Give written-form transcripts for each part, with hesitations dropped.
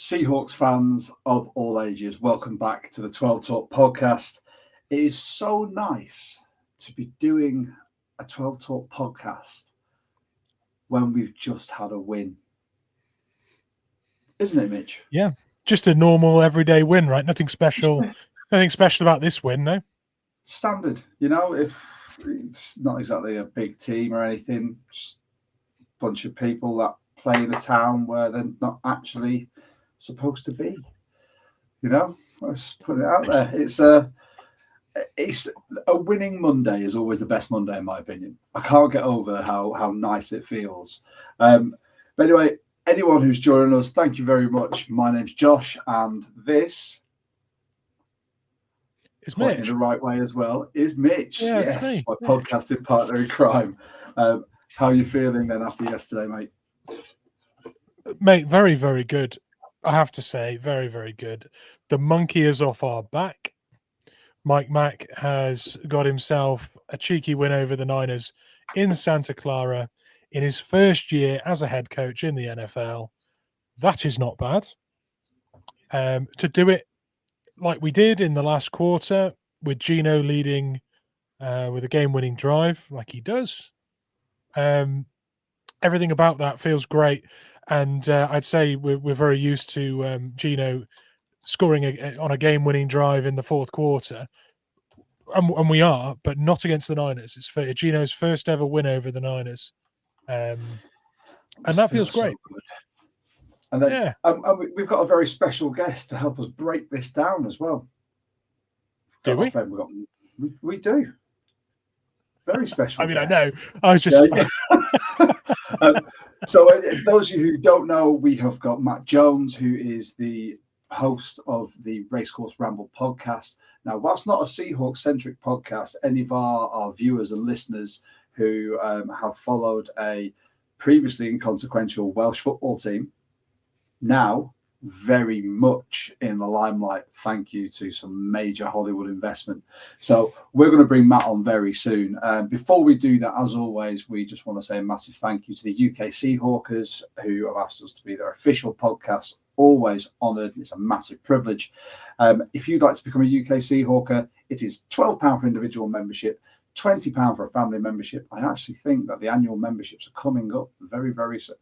Seahawks fans of all ages, welcome back to the 12 Talk podcast. It is so nice to be doing a 12 Talk podcast when we've just had a win. Isn't it, Mitch? Yeah, just a normal everyday win, right? Nothing special. Nothing special about this win, no? Standard, if it's not exactly a big team or anything, just a bunch of people that play in a town where they're not actually supposed to be. Let's put it out there. It's a winning Monday is always the best Monday in my opinion. I can't get over how nice it feels. But anyway, anyone who's joining us, thank you very much. My name's Josh, and this is Mitch. In the right way as well is Mitch. Yeah, yes, it's me. My podcasting partner in crime. How are you feeling then after yesterday, mate? Mate, very, very good. I have to say, very, very good. The monkey is off our back. Mike Mack has got himself a cheeky win over the Niners in Santa Clara in his first year as a head coach in the NFL. That is not bad. To do it like we did in the last quarter with Gino leading with a game-winning drive like he does. Everything about that feels great. And I'd say we're very used to Gino scoring on a game-winning drive in the fourth quarter. And we are, but not against the Niners. It's Gino's first ever win over the Niners. And that feels great. So good. And then we've got a very special guest to help us break this down as well. Do we? We do. Very special. I know. I was just... So those of you who don't know, we have got Matt Jones, who is the host of the Racecourse Ramble podcast. Now, whilst not a Seahawks-centric podcast, any of our viewers and listeners who have followed a previously inconsequential Welsh football team, now very much in the limelight, thank you to some major Hollywood investment. So we're going to bring Matt on very soon. Before we do that, as always, we just want to say a massive thank you to the UK Seahawkers who have asked us to be their official podcast. Always honoured. It's a massive privilege. If you'd like to become a UK Seahawker, it is £12 for individual membership, £20 for a family membership. I actually think that the annual memberships are coming up very, very soon.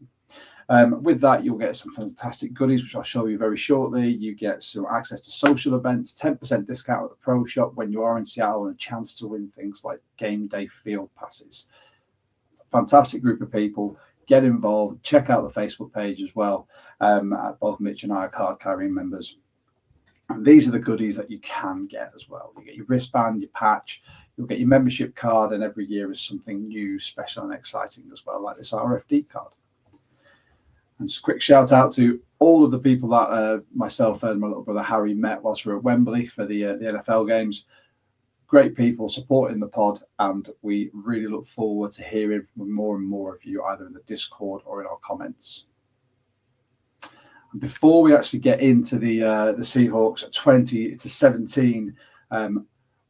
With that, you'll get some fantastic goodies, which I'll show you very shortly. You get some access to social events, 10% discount at the Pro Shop when you are in Seattle, and a chance to win things like game day field passes. Fantastic group of people. Get involved. Check out the Facebook page as well. Both Mitch and I are card-carrying members. And these are the goodies that you can get as well. You get your wristband, your patch. You'll get your membership card, and every year is something new, special, and exciting as well, like this RFD card. And just a quick shout out to all of the people that myself and my little brother Harry met whilst we were at Wembley for the NFL games. Great people supporting the pod, and we really look forward to hearing from more and more of you, either in the Discord or in our comments. And before we actually get into the Seahawks 20-17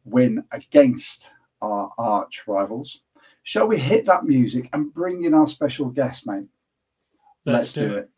win against our arch rivals, shall we hit that music and bring in our special guest, mate? Let's do it.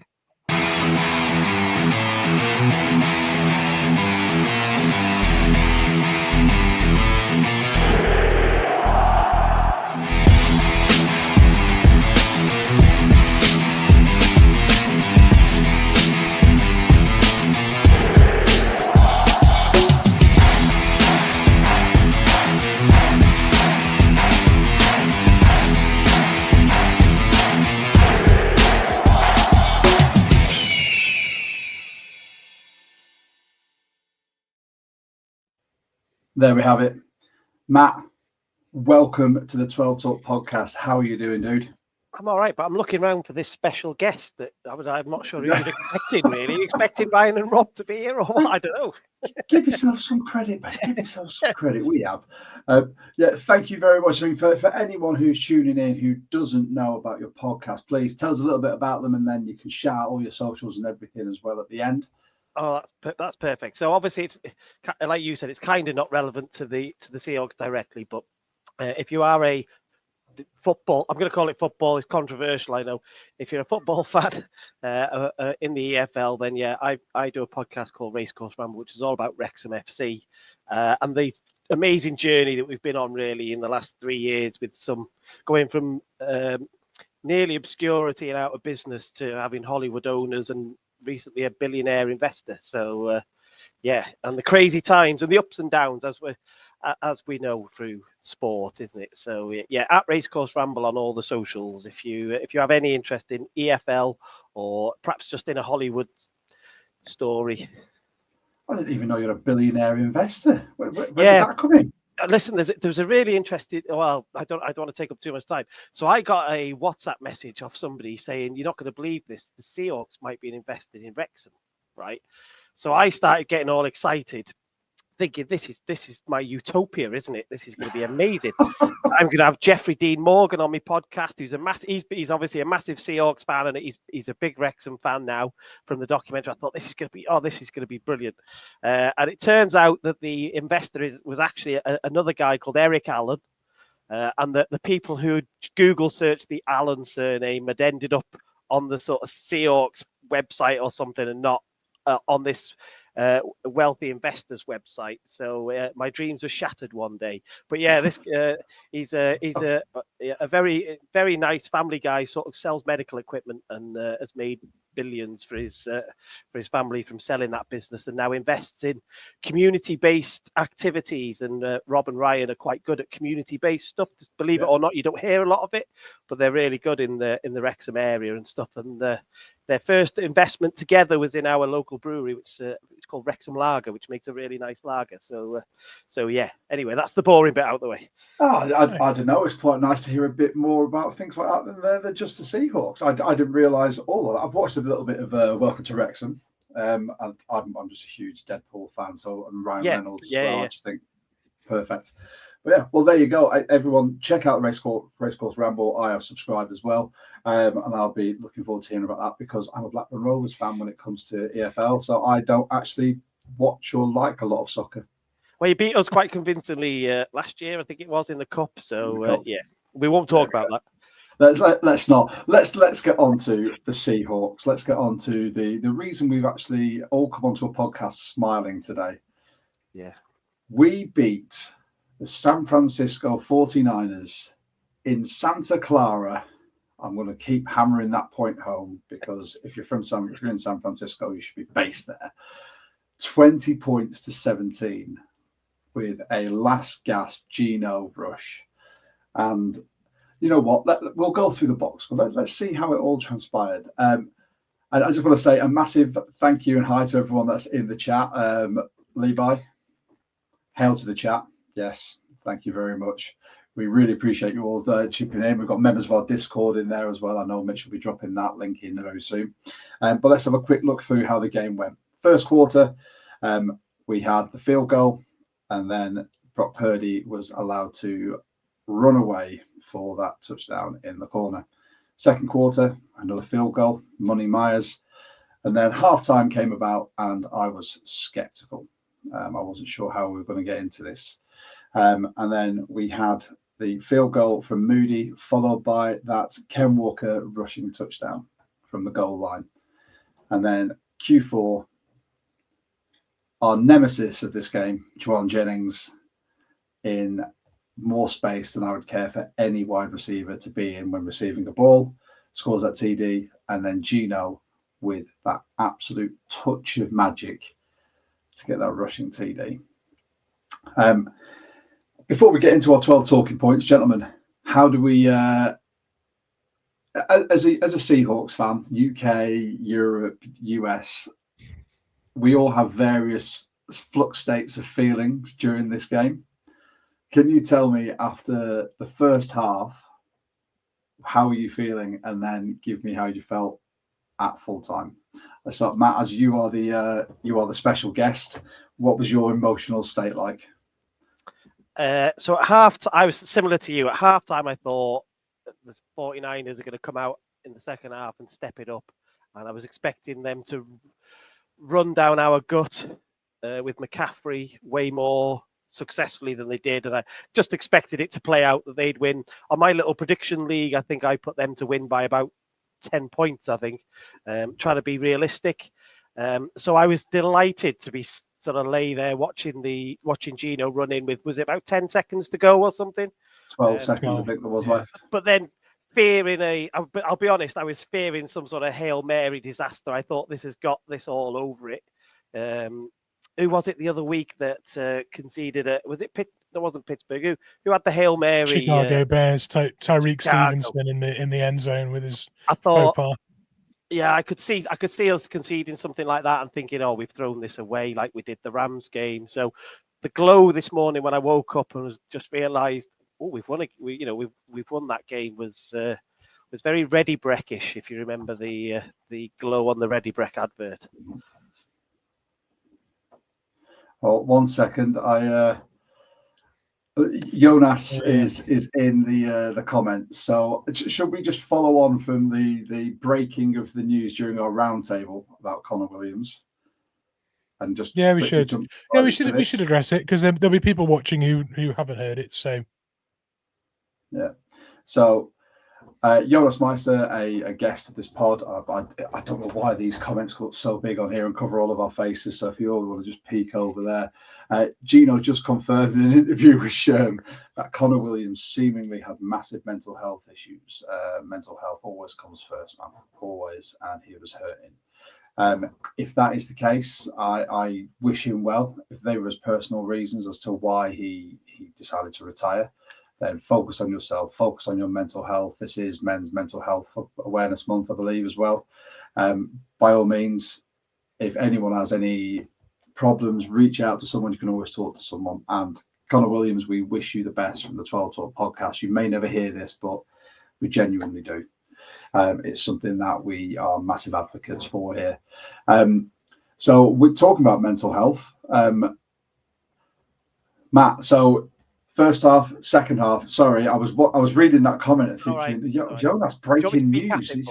There we have it. Matt, welcome to the 12 Talk podcast. How are you doing, dude? I'm all right, but I'm looking around for this special guest that I'm not sure who you're expecting, really. Are you expecting Ryan and Rob to be here or what? I don't know. Give yourself some credit, mate. Give yourself some credit. We have. Thank you very much. I mean, for anyone who's tuning in who doesn't know about your podcast, please tell us a little bit about them, and then you can shout out all your socials and everything as well at the end. Oh, that's perfect. So obviously, it's like you said, it's kind of not relevant to the Seahawks directly, but if you are a football. I'm going to call it football. It's controversial, I know. If you're a football fan in the EFL, then yeah, I do a podcast called Racecourse Ramble, which is all about Wrexham FC and the amazing journey that we've been on really in the last 3 years, with some going from nearly obscurity and out of business to having Hollywood owners and recently a billionaire investor. So yeah, and the crazy times and the ups and downs as we know through sport, isn't it? So yeah, at Racecourse Ramble on all the socials. If you have any interest in EFL or perhaps just in a Hollywood story. I didn't even know you're a billionaire investor. Where did that come in? Listen, there's a really interesting. Well, I don't want to take up too much time. So I got a WhatsApp message of somebody saying, "You're not going to believe this. The Seahawks might be invested in Wrexham," right? So I started getting all excited, thinking, "This is my utopia, isn't it? This is going to be amazing." I'm going to have Jeffrey Dean Morgan on my podcast, who's he's obviously a massive Seahawks fan, and he's a big Wrexham fan now from the documentary. I thought this is going to be brilliant. And it turns out that the investor was actually another guy called Eric Allen, and the people who Google searched the Allen surname had ended up on the sort of Seahawks website or something, and not on this wealthy investors website. So my dreams were shattered one day. But yeah, this he's a very, very nice family guy, sort of sells medical equipment and has made billions for his family from selling that business, and now invests in community-based activities. And Rob and Ryan are quite good at community-based stuff. Just believe it or not, you don't hear a lot of it, but they're really good in the Wrexham area and stuff. And their first investment together was in our local brewery, which it's called Wrexham Lager, which makes a really nice lager. So yeah. Anyway, that's the boring bit out of the way. Oh, I don't know. It's quite nice to hear a bit more about things like that than just the Seahawks. I didn't realise all of that. I've watched a little bit of Welcome to Wrexham. And I'm just a huge Deadpool fan. So and Ryan Reynolds as well. I just think perfect. But yeah, well, there you go. Everyone, check out the Racecourse Ramble. I have subscribed as well, and I'll be looking forward to hearing about that because I'm a Blackburn Rovers fan when it comes to EFL. So I don't actually watch or like a lot of soccer. Well, you beat us quite convincingly last year, I think it was, in the cup. So yeah, we won't talk about that. Let's not. Let's get on to the Seahawks. Let's get on to the reason we've actually all come onto a podcast smiling today. Yeah, we beat the San Francisco 49ers in Santa Clara. I'm going to keep hammering that point home because if you're in San Francisco, you should be based there. 20 points to 17 with a last gasp Geno rush. And you know what? We'll go through the box score. Let's see how it all transpired. And I just want to say a massive thank you and hi to everyone that's in the chat. Levi, hail to the chat. Yes, thank you very much. We really appreciate you all chipping in. We've got members of our Discord in there as well. I know Mitch will be dropping that link in very soon. But let's have a quick look through how the game went. First quarter, we had the field goal, and then Brock Purdy was allowed to run away for that touchdown in the corner. Second quarter, another field goal, Money Myers. And then halftime came about, and I was skeptical. I wasn't sure how we were going to get into this. And then we had the field goal from Moody, followed by that Ken Walker rushing touchdown from the goal line. And then Q4, our nemesis of this game, Juwan Jennings, in more space than I would care for any wide receiver to be in when receiving a ball, scores that TD, and then Geno with that absolute touch of magic to get that rushing TD. Before we get into our 12 talking points, gentlemen, how do we, as a Seahawks fan, UK, Europe, US, we all have various flux states of feelings during this game. Can you tell me after the first half, how are you feeling, and then give me how you felt at full time? Let's start, Matt, as you are the special guest. What was your emotional state like? So at half, I was similar to you. At halftime, I thought the 49ers are going to come out in the second half and step it up, and I was expecting them to run down our gut with McCaffrey way more successfully than they did, and I just expected it to play out that they'd win. On my little prediction league, I think I put them to win by about 10 points, I think, trying to be realistic. So I was delighted to be sort of lay there watching Gino run in with, was it about 10 seconds to go or something? 12 seconds, I think there was left. But then fearing I'll be honest, I was fearing some sort of Hail Mary disaster. I thought this has got this all over it. Who was it the other week that conceded it? Was it Pitt? There wasn't Pittsburgh. Who had the Hail Mary? Chicago Bears. Tyreek Stevenson in the end zone with his. I thought. Popar. Yeah, I could see us conceding something like that and thinking, oh, we've thrown this away like we did the Rams game. So the glow this morning when I woke up and just realised, oh, we've won. We've won that game was very Ready Breckish, if you remember the glow on the Ready Breck advert. Well, 1 second. Jonas is in the comments. So should we just follow on from the breaking of the news during our roundtable about Connor Williams? And just we should. Yeah, we should address it because there'll be people watching who haven't heard it. So yeah. So Jonas Meister, a guest of this pod. I don't know why these comments got so big on here and cover all of our faces. So if you all want to just peek over there, Gino just confirmed in an interview with Sherm that Connor Williams seemingly had massive mental health issues. Mental health always comes first, man, always, and he was hurting. If that is the case, I wish him well. If they were his personal reasons as to why he decided to retire, then focus on yourself, focus on your mental health. This is Men's Mental Health Awareness Month, I believe, as well. By all means, if anyone has any problems, reach out to someone. You can always talk to someone. And Connor Williams, we wish you the best from the 12 Talk podcast. You may never hear this, but we genuinely do. It's something that we are massive advocates for here. So we're talking about mental health. Matt, so first half, second half. Sorry, I was reading that comment and thinking, Jonas, breaking news.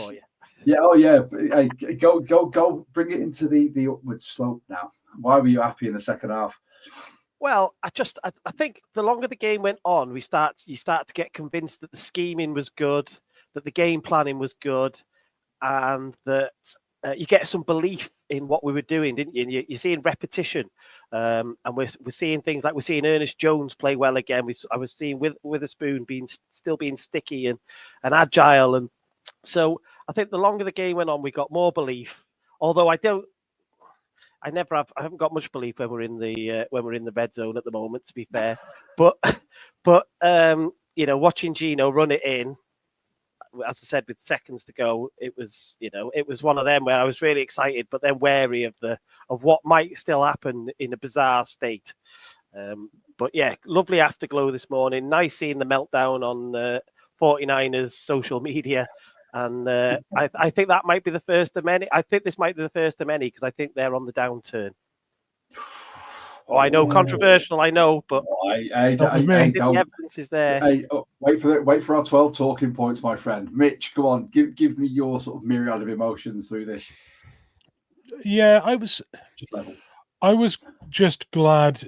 Yeah, oh yeah. Hey, go, bring it into the upward slope now. Why were you happy in the second half? Well, I think the longer the game went on, you start to get convinced that the scheming was good, that the game planning was good, and that you get some belief in what we were doing, didn't you? And you're seeing repetition, and we're seeing things like we're seeing Ernest Jones play well again. I was seeing Witherspoon still being sticky and agile, and so I think the longer the game went on, we got more belief. Although I haven't got much belief when we're in the red zone at the moment, to be fair. But watching Gino run it in, as I said, with seconds to go, it was one of them where I was really excited, but then wary of what might still happen in a bizarre state. But yeah, lovely afterglow this morning. Nice seeing the meltdown on 49ers social media. And I think that might be the first of many. I think this might be the first of many because I think they're on the downturn. Oh, I know, controversial. I know, but the evidence is there. Wait for our 12 talking points, my friend. Mitch, go on, give me your sort of myriad of emotions through this. Yeah, I was just glad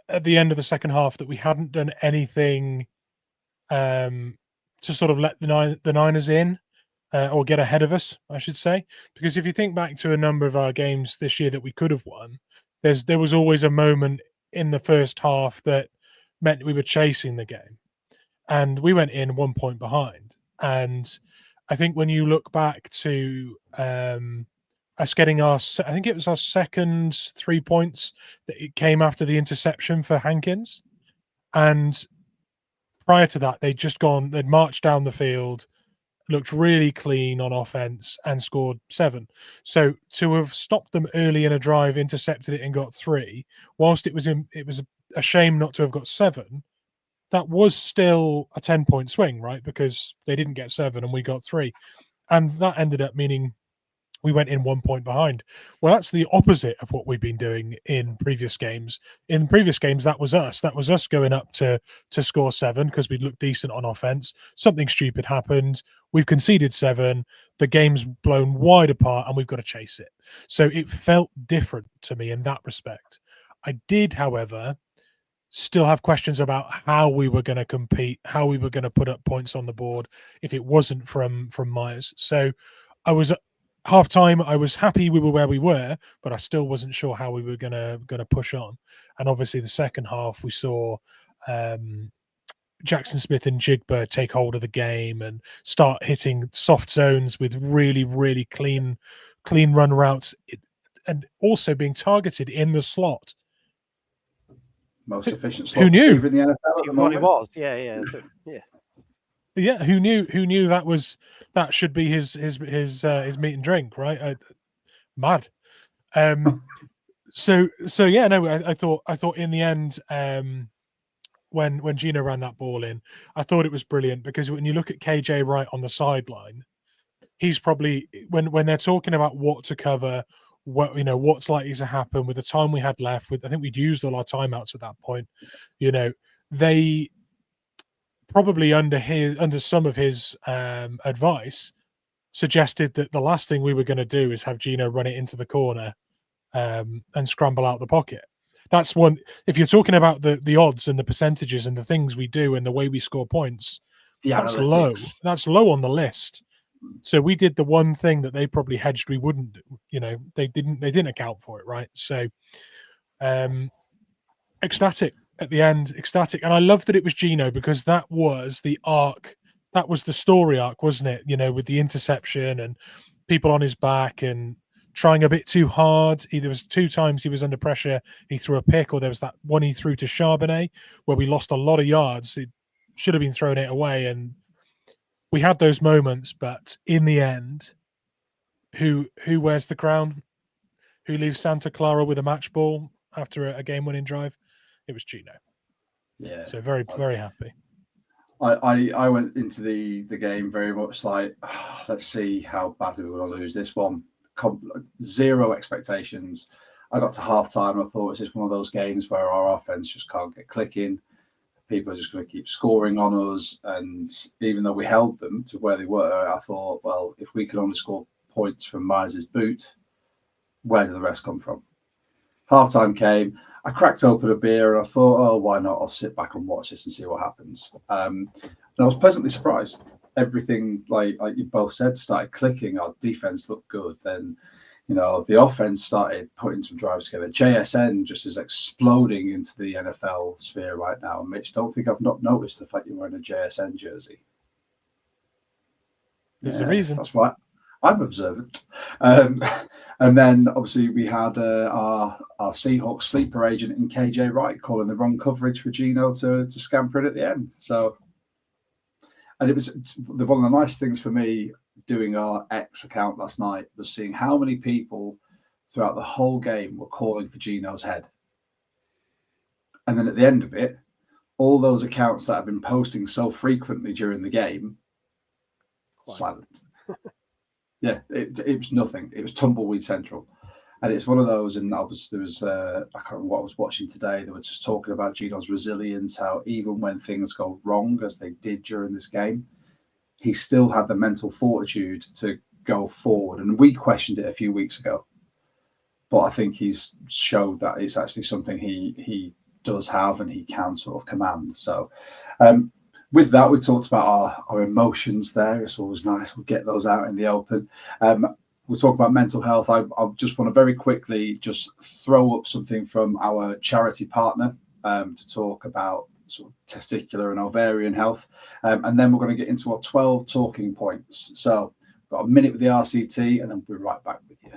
at the end of the second half that we hadn't done anything to sort of let the Niners in. Or get ahead of us, I should say. Because if you think back to a number of our games this year that we could have won, there was always a moment in the first half that meant we were chasing the game. And we went in 1 point behind. And I think when you look back to us getting I think it was our second 3 points, that it came after the interception for Hankins. And prior to that, they'd marched down the field, looked really clean on offense and scored 7. So to have stopped them early in a drive, intercepted it and got 3, whilst it was a shame not to have got 7, that was still a 10-point swing, right? Because they didn't get 7 and we got 3. And that ended up meaning we went in 1 point behind. Well, that's the opposite of what we've been doing in previous games. In previous games, that was us. That was us going up to score 7 because we'd looked decent on offense. Something stupid happened. We've conceded 7. The game's blown wide apart and we've got to chase it. So it felt different to me in that respect. I did, however, still have questions about how we were going to compete, how we were going to put up points on the board if it wasn't from Myers. So I was at half time, I was happy we were where we were, but I still wasn't sure how we were going to push on. And obviously the second half we saw Jackson Smith and Jigba take hold of the game and start hitting soft zones with really, really clean run routes, and also being targeted in the slot. Most efficient slot Who knew? receiver in the NFL at the What it moment. was, yeah. Yeah, who knew that should be his meat and drink, right? Mad. So yeah, no, I thought in the end, when Gino ran that ball in, I thought it was brilliant, because when you look at KJ Wright on the sideline, he's probably, when they're talking about what to cover, what's likely to happen with the time we had left, I think we'd used all our timeouts at that point, they probably under some of his advice suggested that the last thing we were going to do is have Gino run it into the corner and scramble out the pocket. That's one. If you're talking about the odds and the percentages and the things we do and the way we score points, that's low. That's low on the list. So we did the one thing that they probably hedged we wouldn't. They didn't account for it, right? So ecstatic at the end, ecstatic. And I love that it was Gino, because that was the arc. That was the story arc, wasn't it? With the interception and people on his back and trying a bit too hard. There was 2 times he was under pressure. He threw a pick, or there was that one he threw to Charbonnet where we lost a lot of yards. It should have been thrown it away. And we had those moments, but in the end, who wears the crown? Who leaves Santa Clara with a match ball after a game-winning drive? It was Gino. Yeah. So very, very happy. I went into the game very much like, let's see how badly we're going to lose this one. Zero expectations. I got to halftime and I thought, it's just one of those games where our offense just can't get clicking. People are just going to keep scoring on us. And even though we held them to where they were, I thought, well, if we can only score points from Myers' boot, where do the rest come from? Halftime came. I cracked open a beer and I thought, oh, why not? I'll sit back and watch this and see what happens. And I was pleasantly surprised. Everything, like you both said, started clicking. Our defense looked good. Then, the offense started putting some drives together. JSN just is exploding into the NFL sphere right now. Mitch, don't think I've not noticed the fact you're wearing a JSN jersey. There's a reason. That's why I'm observant. And then obviously we had our Seahawks sleeper agent in KJ Wright calling the wrong coverage for Gino to scamper it at the end. So, and it was one of the nice things for me doing our X account last night was seeing how many people throughout the whole game were calling for Gino's head. And then at the end of it, all those accounts that have been posting so frequently during the game, silent. Yeah, it was nothing. It was Tumbleweed Central. And it's one of those, and obviously there was, I can't remember what I was watching today, they were just talking about Gino's resilience, how even when things go wrong, as they did during this game, he still had the mental fortitude to go forward. And we questioned it a few weeks ago. But I think he's showed that it's actually something he does have and he can sort of command. So with that, we talked about our emotions there. It's always nice. We'll get those out in the open. We'll talk about mental health. I just want to very quickly just throw up something from our charity partner to talk about sort of testicular and ovarian health. And then we're going to get into our 12 talking points. So we've got a minute with the RCT and then we'll be right back with you.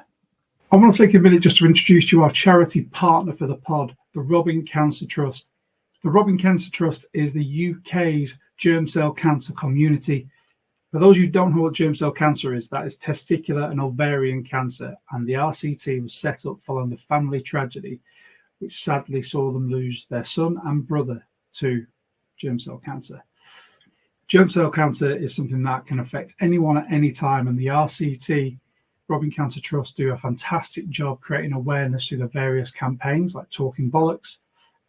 I want to take a minute just to introduce you our charity partner for the pod, the Robin Cancer Trust. The Robin Cancer Trust is the UK's germ cell cancer community. For those who don't know what germ cell cancer is, that is testicular and ovarian cancer. And the RCT was set up following the family tragedy, which sadly saw them lose their son and brother to germ cell cancer. Germ cell cancer is something that can affect anyone at any time, and the RCT, Robin Cancer Trust, do a fantastic job creating awareness through the various campaigns like Talking Bollocks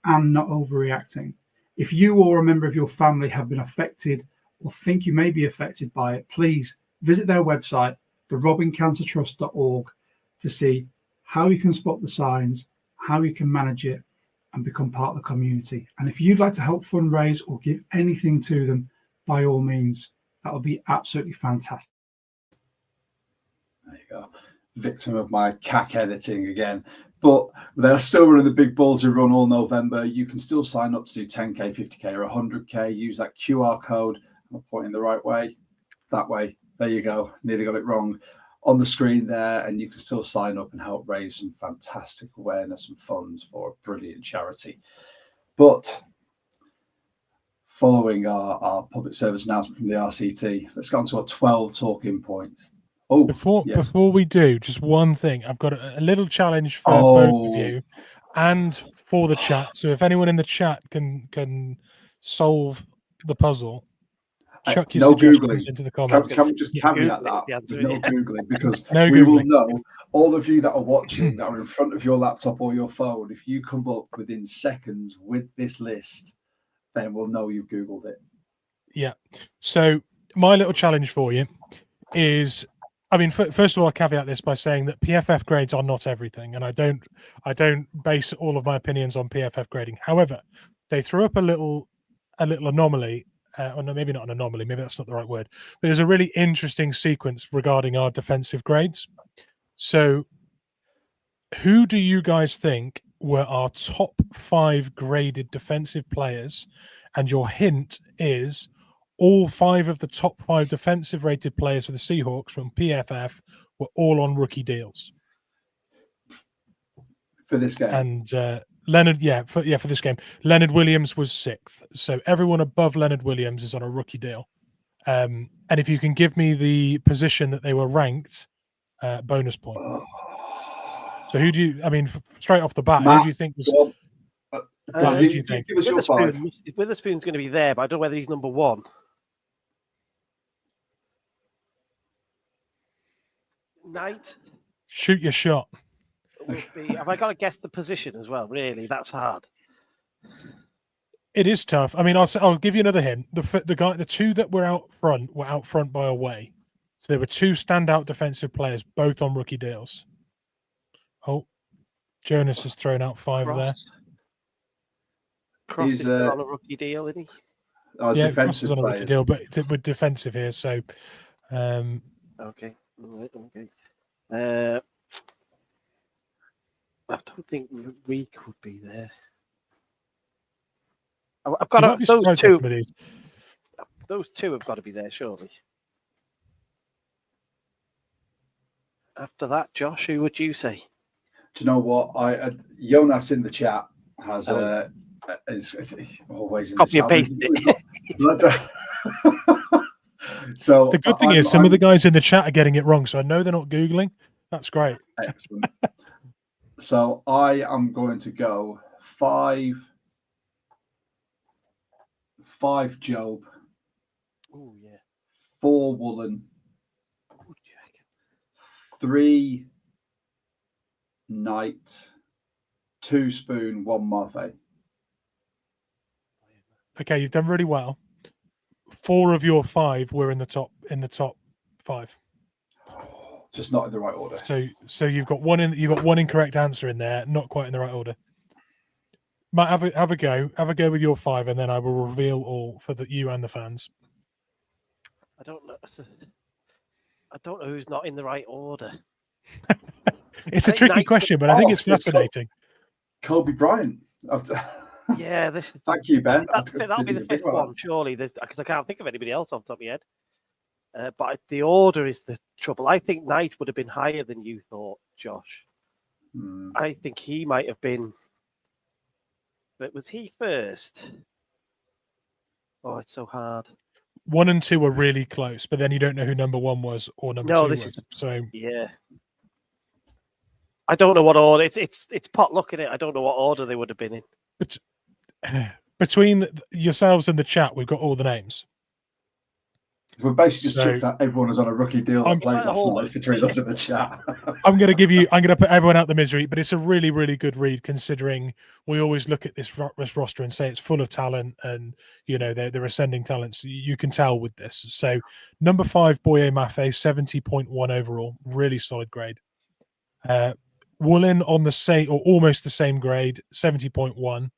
and Not Overreacting. If you or a member of your family have been affected or think you may be affected by it, please visit their website, therobincancertrust.org, to see how you can spot the signs, how you can manage it, and become part of the community. And if you'd like to help fundraise or give anything to them, by all means, that would be absolutely fantastic. There you go. Victim of my CAC editing again. But they're still running the big ballsy run all November. You can still sign up to do 10K, 50K, or 100K. Use that QR code. I'm pointing the right way. That way. There you go. Nearly got it wrong. On the screen there, and you can still sign up and help raise some fantastic awareness and funds for a brilliant charity. But following our public service announcement from the RCT, let's go on to our 12 talking points. Oh, before we do, just one thing. I've got a little challenge for both of you and for the chat. So if anyone in the chat can solve the puzzle, chuck your suggestions into the comments. Can we just caveat that? No Googling, because no we Googling. will know, all of you that are watching, that are in front of your laptop or your phone, if you come up within seconds with this list, then we'll know you've Googled it. Yeah. So my little challenge for you is, I mean, first of all, I'll caveat this by saying that PFF grades are not everything, and I don't base all of my opinions on PFF grading. However, they threw up a little anomaly, or no, maybe not an anomaly, maybe that's not the right word, but there's a really interesting sequence regarding our defensive grades. So, who do you guys think were our top 5 graded defensive players? And your hint is, all 5 of the top 5 defensive rated players for the Seahawks from PFF were all on rookie deals for this game. And Leonard, for this game, Leonard Williams was 6th. So everyone above Leonard Williams is on a rookie deal. And if you can give me the position that they were ranked, bonus point. So who do you? I mean, straight off the bat, Matt, who do you think was? Who do you think? Give us your 5. Witherspoon's going to be there, but I don't know whether he's number 1. Knight. Shoot your shot. Have I got to guess the position as well? Really, that's hard. It is tough. I mean, I'll give you another hint. The 2 that were out front by a way. So there were 2 standout defensive players, both on rookie deals. Oh, Jonas has thrown out 5 there. Cross is still on a rookie deal, isn't he? Yeah, Cross is on a rookie deal, but with defensive here. So, okay. I don't think Reek would be there. I've got those 2. Those 2 have got to be there, surely. After that, Josh, who would you say? Do you know what? Jonas in the chat has is always in copy and paste it. So the good thing is some of the guys in the chat are getting it wrong, so I know they're not Googling. That's great. Excellent. So I am going to go 5 Job. Oh yeah. 4 Woolen. 3 Knight. 2 Spoon. 1 Marfay. Okay, you've done really well. 4 of your 5 were in the top 5. Just not in the right order. So you've got one incorrect answer in there, not quite in the right order. Matt, have a go with your 5, and then I will reveal all for you and the fans. I don't know who's not in the right order. It's a tricky question, but I think it's fascinating. Kobe Bryant. Yeah, this. Thank you, Ben. That'll be the 5th one, surely. Because I can't think of anybody else off the top of my head. But the order is the trouble. I think Knight would have been higher than you thought, Josh. I think he might have been. But was he first? Oh, it's so hard. 1 and 2 were really close, but then you don't know who number 1 was or number 2 was. So yeah. I don't know what order. It's potluck in it. I don't know what order they would have been in. But between yourselves and the chat, we've got all the names. We're basically just checked out everyone is on a rookie deal that played last night between us in the chat. I'm going to put everyone out the misery, but it's a really, really good read considering we always look at this roster and say it's full of talent and, they're ascending talents. You can tell with this. So number 5, Boye Mafe, 70.1 overall, really solid grade. Woolen on the same or almost the same grade, 70.1.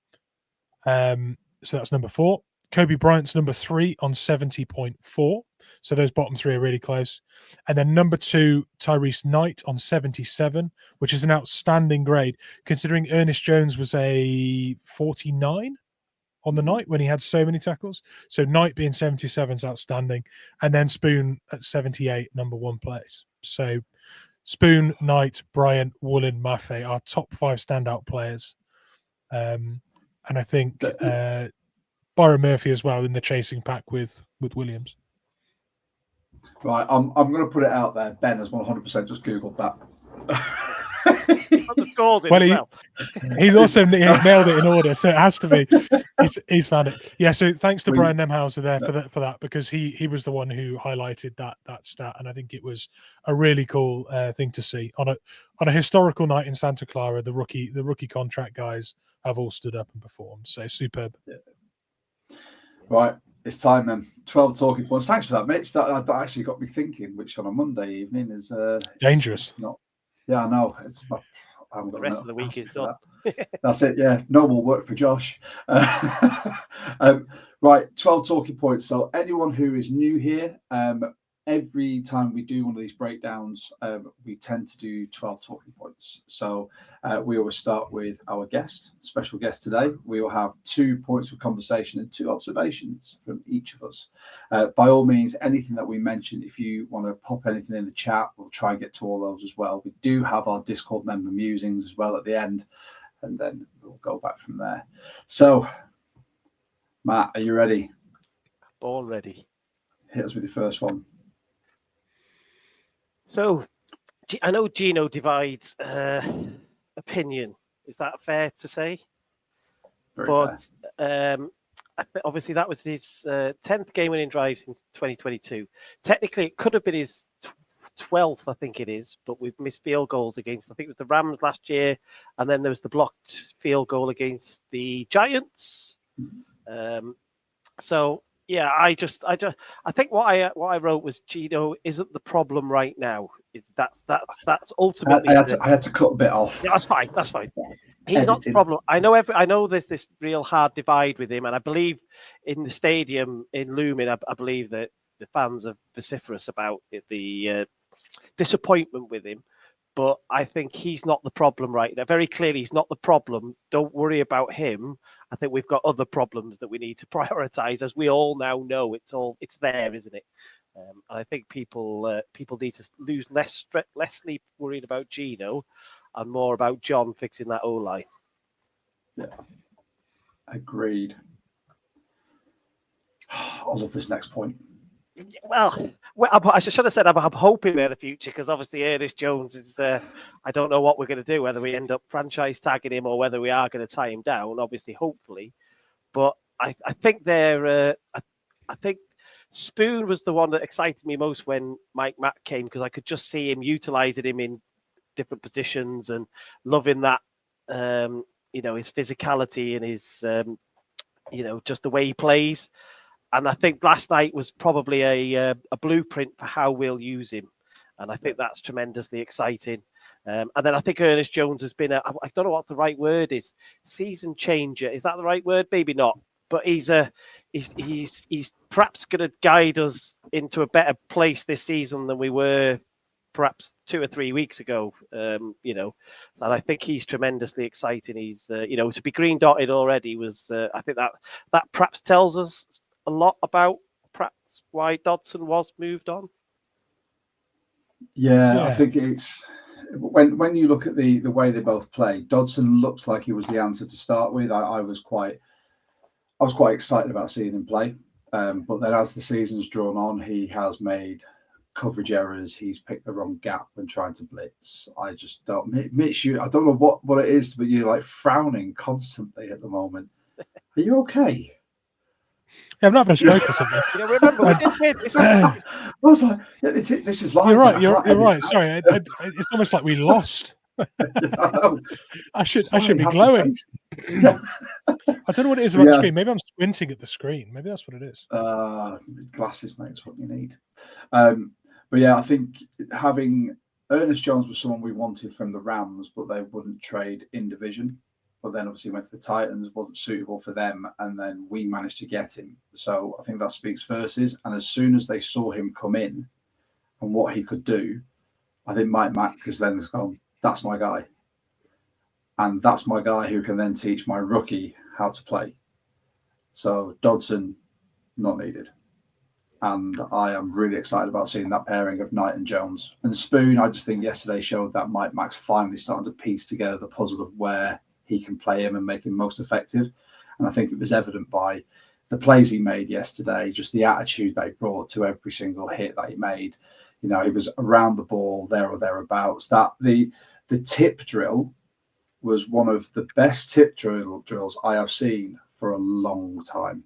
So that's number 4. Kobe Bryant's number 3 on 70.4. So those bottom 3 are really close. And then number 2, Tyrese Knight on 77, which is an outstanding grade, considering Ernest Jones was a 49 on the night when he had so many tackles. So Knight being 77 is outstanding. And then Spoon at 78, number 1 place. So Spoon, Knight, Bryant, Woolen, Maffei are top 5 standout players. And I think Byron Murphy as well in the chasing pack with Williams. Right, I'm going to put it out there. Ben has 100% just Googled that. He's also he's nailed it in order, so it has to be. He's found it. Yeah. So thanks to Brian Nemhauser there for that because he was the one who highlighted that stat, and I think it was a really cool thing to see on a historical night in Santa Clara. The rookie contract guys have all stood up and performed. So superb. Yeah. Right, it's time then. 12 talking points. Thanks for that, Mitch. That actually got me thinking, which on a Monday evening is dangerous. Not. Yeah, I know. It's. I haven't got the rest of the week is done. That's it. Yeah, no more work for Josh. Right, 12 talking points. So anyone who is new here, every time we do one of these breakdowns, we tend to do 12 talking points. So we always start with our special guest today. We will have 2 points of conversation and 2 observations from each of us. By all means, anything that we mentioned, if you want to pop anything in the chat, we'll try and get to all those as well. We do have our Discord member musings as well at the end, and then we'll go back from there. So, Matt, are you ready? All ready. Hit us with your first one. So, I know Gino divides opinion. Is that fair to say? Very fair. Obviously, that was his 10th game-winning drive since 2022. Technically, it could have been his 12th, I think it is, but we've missed field goals against, I think it was the Rams last year, and then there was the blocked field goal against the Giants. Yeah, I think what I wrote was Gino isn't the problem right now. That's ultimately. I had to cut a bit off. Yeah, that's fine. He's not the problem. I know there's this real hard divide with him, and I believe in the stadium in Lumen, I believe that the fans are vociferous about the disappointment with him. But I think he's not the problem right now. Very clearly, he's not the problem. Don't worry about him. I think we've got other problems that we need to prioritize, as we all now know. It's there, isn't it? And I think people need to lose less sleep worried about Gino and more about John fixing that O-line. Yeah, agreed. I love this next point. Well, I should have said I'm hoping in the future, because obviously Ernest Jones is. I don't know what we're going to do, whether we end up franchise tagging him or whether we are going to tie him down. Obviously, hopefully, but I think they're. I think Spoon was the one that excited me most when Mike Mack came, because I could just see him utilizing him in different positions and loving that. His physicality and his, just the way he plays. And I think last night was probably a blueprint for how we'll use him. And I think that's tremendously exciting. And then I think Ernest Jones has been I don't know what the right word is, season changer. Is that the right word? Maybe not. But he's perhaps going to guide us into a better place this season than we were perhaps 2 or 3 weeks ago. And I think he's tremendously exciting. He's to be green dotted already was I think that perhaps tells us a lot about perhaps why Dodson was moved on. Yeah, I think it's when you look at the way they both play, Dodson looked like he was the answer to start with. I was quite excited about seeing him play. But then as the season's drawn on, he has made coverage errors. He's picked the wrong gap when trying to blitz. I just don't. Mitch, I don't know what it is, but you're like frowning constantly at the moment. Are you okay? Yeah, I'm not having a stroke or something. Remember, we did win. I was like, this is live. You're right. You're right. Sorry, it's almost like we lost. I should be glowing. I don't know what it is about the screen. Maybe I'm squinting at the screen. Maybe that's what it is. Glasses, mate, is what you need. But yeah, I think having Ernest Jones was someone we wanted from the Rams, but they wouldn't trade in division. But then obviously went to the Titans, wasn't suitable for them, and then we managed to get him. So I think that speaks verses. And as soon as they saw him come in and what he could do, I think Mike Mack has then gone, that's my guy. And that's my guy who can then teach my rookie how to play. So Dodson, not needed. And I am really excited about seeing that pairing of Knight and Jones. And Spoon, I just think yesterday showed that Mike Mack's finally starting to piece together the puzzle of where he can play him and make him most effective. And I think it was evident by the plays he made yesterday, just the attitude that he brought to every single hit that he made. You know, he was around the ball there or thereabouts. That the tip drill was one of the best tip drills I have seen for a long time.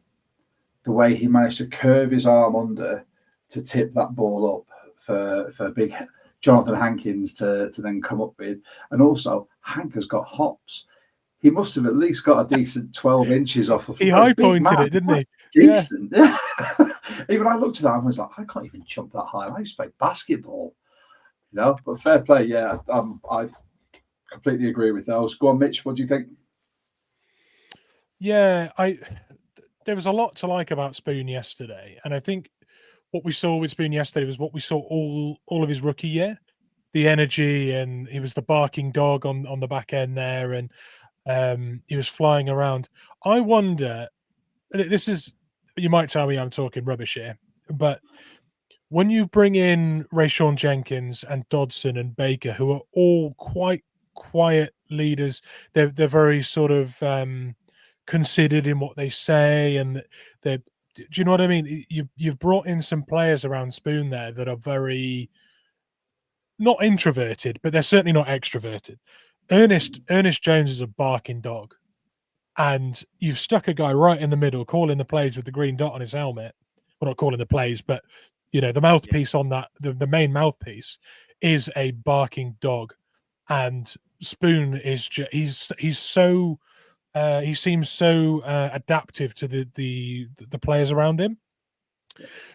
The way he managed to curve his arm under to tip that ball up for big Jonathan Hankins to then come up with. And also, Hank has got hops. He must have at least got a decent 12 inches off the floor. He high pointed it, didn't he? Decent. Yeah. Even I looked at that and was like, I can't even jump that high. I used to play basketball. You know, but fair play, yeah. I completely agree with those. Go on, Mitch, what do you think? Yeah, there was a lot to like about Spoon yesterday, and I think what we saw with Spoon yesterday was what we saw all of his rookie year. The energy, and he was the barking dog on the back end there, and he was flying around. I wonder, this is, you might tell me I'm talking rubbish here, but when you bring in Rayshawn Jenkins and Dodson and Baker, who are all quite quiet leaders, they're very sort of considered in what they say, and do you know what I mean? You've brought in some players around Spoon there that are very not introverted, but they're certainly not extroverted. Ernest Jones is a barking dog, and you've stuck a guy right in the middle calling the plays with the green dot on his helmet. Well, not calling the plays, but you know, the mouthpiece on that, the main mouthpiece is a barking dog, and Spoon is he's so he seems so adaptive to the players around him.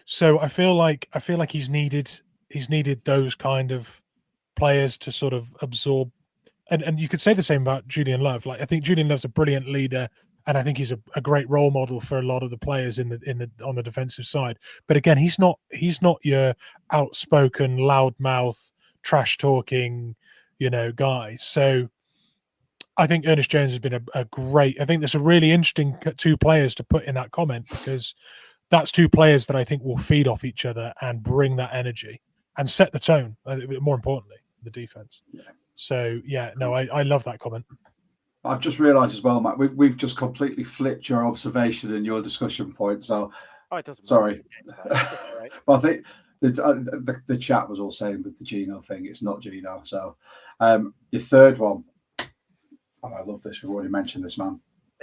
So I feel like he's needed those kind of players to sort of absorb. And you could say the same about Julian Love. Like, I think Julian Love's a brilliant leader, and I think he's a great role model for a lot of the players on the defensive side. But again, he's not your outspoken, loudmouth, trash talking, guy. So I think Ernest Jones has been a great. I think there's a really interesting two players to put in that comment, because that's two players that I think will feed off each other and bring that energy and set the tone. More importantly, the defense. Yeah. So yeah, no, I love that comment. I've just realised as well, Matt, we've just completely flipped your observation and your discussion point. So sorry, right. But I think the chat was all saying with the Gino thing, it's not Gino. So your third one, and I love this. We've already mentioned this, man.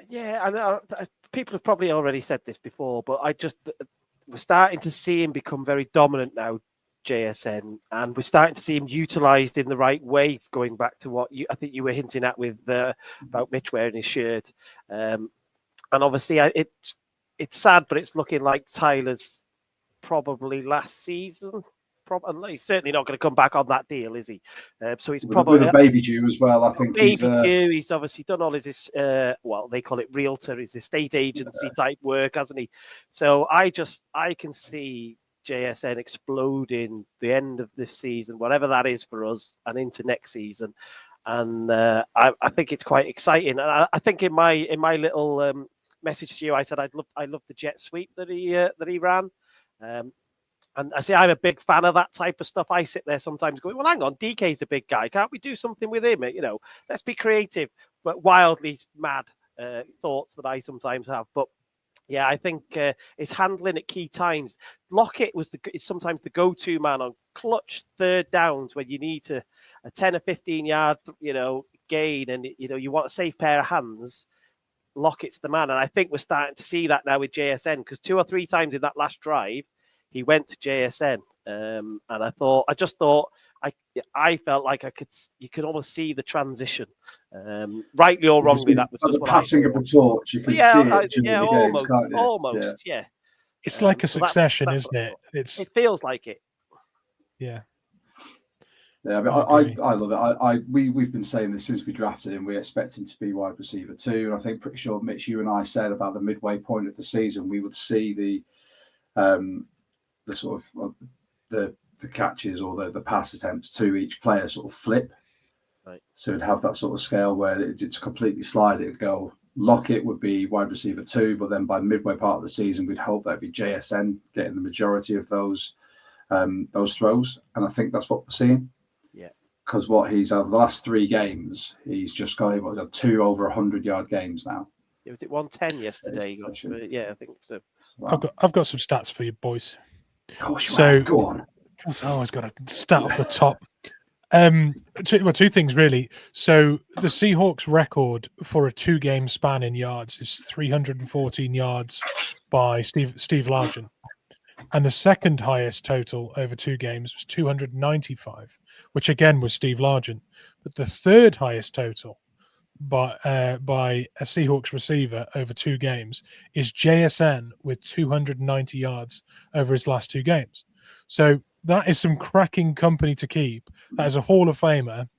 Yeah, I know people have probably already said this before, but we're starting to see him become very dominant now, JSN, and we're starting to see him utilised in the right way, going back to what I think you were hinting at with about Mitch wearing his shirt. And obviously it's sad, but it's looking like Tyler's probably last season. He's certainly not going to come back on that deal, is he? So he's probably with a baby due as well. I think baby due. He's obviously done all his they call it realtor, his estate agency type work, hasn't he? So I can see JSN exploding the end of this season, whatever that is for us, and into next season. And I think it's quite exciting. And I think in my little message to you, I said I love the jet sweep that he ran. And I say I'm a big fan of that type of stuff. I sit there sometimes going, well, hang on, DK's a big guy. Can't we do something with him? Let's be creative, but wildly mad thoughts that I sometimes have. But yeah, I think his handling at key times. Lockett is sometimes the go-to man on clutch third downs when you need a 10 or 15 yard, gain, and you want a safe pair of hands. Lockett's the man, and I think we're starting to see that now with JSN, because 2 or 3 times in that last drive, he went to JSN, and I just thought I felt like you could almost see the transition, rightly or wrongly. That was just the passing of the torch. You can see it. Yeah, almost, games, almost, yeah. It's like a succession, isn't it? It feels like it. Yeah. Yeah, I mean, I love it. We've been saying this since we drafted him. We expect him to be wide receiver too, and I think pretty sure Mitch, you and I said about the midway point of the season, we would see the sort of the catches or the pass attempts to each player sort of flip. Right. So it'd have that sort of scale where it's completely slide. It'd go Lockett would be wide receiver 2, but then by midway part of the season, we'd hope that'd be JSN getting the majority of those throws, and I think that's what we're seeing. Yeah. Because what he's over the last 3 games, he's just got 2 over 100-yard games now. Yeah, was it 110 yesterday? Yeah, I think so. Wow. I've got some stats for you, boys. Of course you have. Go on. Because I always got a stat off the top. 2 things really. So the Seahawks record for a 2-game span in yards is 314 yards by Steve Largent, and the second highest total over 2 games was 295, which again was Steve Largent. But the third highest total by a Seahawks receiver over 2 games is JSN with 290 yards over his last 2 games. So that is some cracking company to keep. That is a Hall of Famer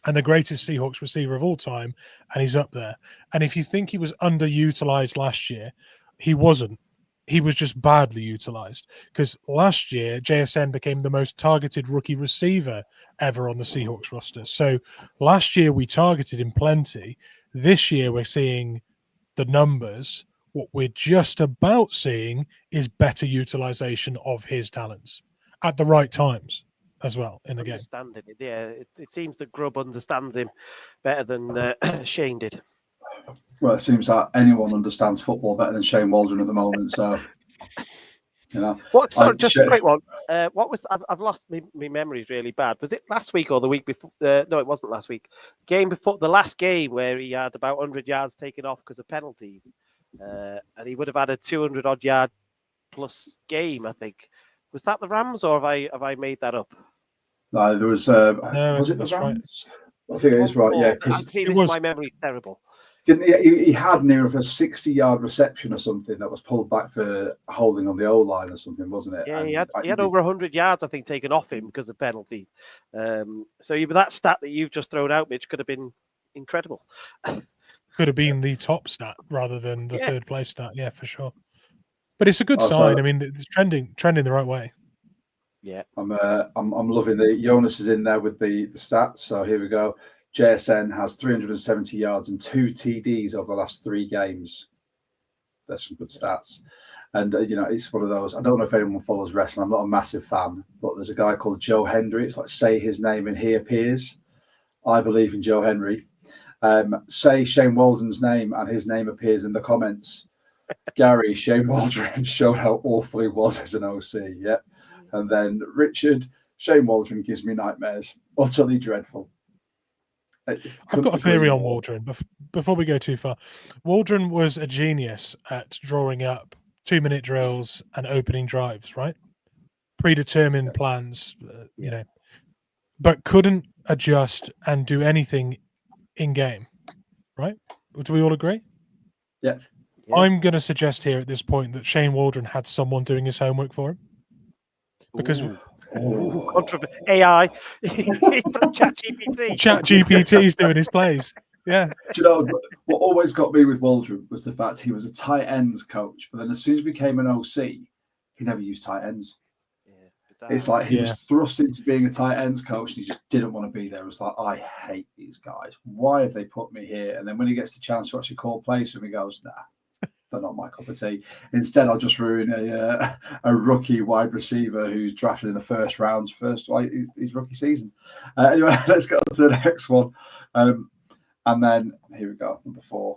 and the greatest Seahawks receiver of all time, and he's up there. And if you think he was underutilized last year, he wasn't. He was just badly utilized, because last year JSN became the most targeted rookie receiver ever on the Seahawks roster. So last year we targeted him plenty. This year we're seeing the numbers. What we're just about seeing is better utilization of his talents at the right times as well in the game. Yeah, it seems that Grubb understands him better than Shane did. Well, it seems that anyone understands football better than Shane Waldron at the moment. So, you know. Just a quick one. What was I've lost my memories really bad. Was it last week or the week before? No, it wasn't last week. Game before the last game where he had about 100 yards taken off because of penalties, and he would have had a 200 odd yard plus game. I think. Was that the Rams, or have I made that up? No, there was. No, was it the Rams? Right. I think it is right. Yeah, because my memory's terrible. Didn't he had near of a 60-yard reception or something that was pulled back for holding on the O-line or something, wasn't it? Yeah, and he had over 100 yards, I think, taken off him because of penalty. So even that stat that you've just thrown out, Mitch, could have been incredible. Could have been the top stat rather than the third place stat. Yeah, for sure. But it's a good sign. I mean, it's trending the right way. Yeah, I'm loving the Jonas is in there with the stats. So here we go. JSN has 370 yards and 2 TDs over the last 3 games. That's some good stats. And, it's one of those. I don't know if anyone follows wrestling. I'm not a massive fan, but there's a guy called Joe Hendry. It's like say his name and he appears. I believe in Joe Henry. Say Shane Waldron's name and his name appears in the comments. Gary, Shane Waldron showed how awful he was as an OC. Yep. And then Richard, Shane Waldron gives me nightmares. Utterly dreadful. I've got a theory on Waldron. Before we go too far, Waldron was a genius at drawing up 2-minute drills and opening drives, right? Predetermined plans, but couldn't adjust and do anything in game, right? Do we all agree? Yeah. I'm going to suggest here at this point that Shane Waldron had someone doing his homework for him. Because AI, ChatGPT is doing his plays. Yeah. Do you know what always got me with Waldron was the fact he was a tight ends coach, but then as soon as he became an OC, he never used tight ends. It's like he was thrust into being a tight ends coach and he just didn't want to be there. It was like, I hate these guys. Why have they put me here? And then when he gets the chance to actually call plays for him, he goes, nah. They're not my cup of tea. Instead, I'll just ruin a rookie wide receiver who's drafted in the first rounds, his rookie season. Anyway, let's go to the next one. And then here we go, number 4.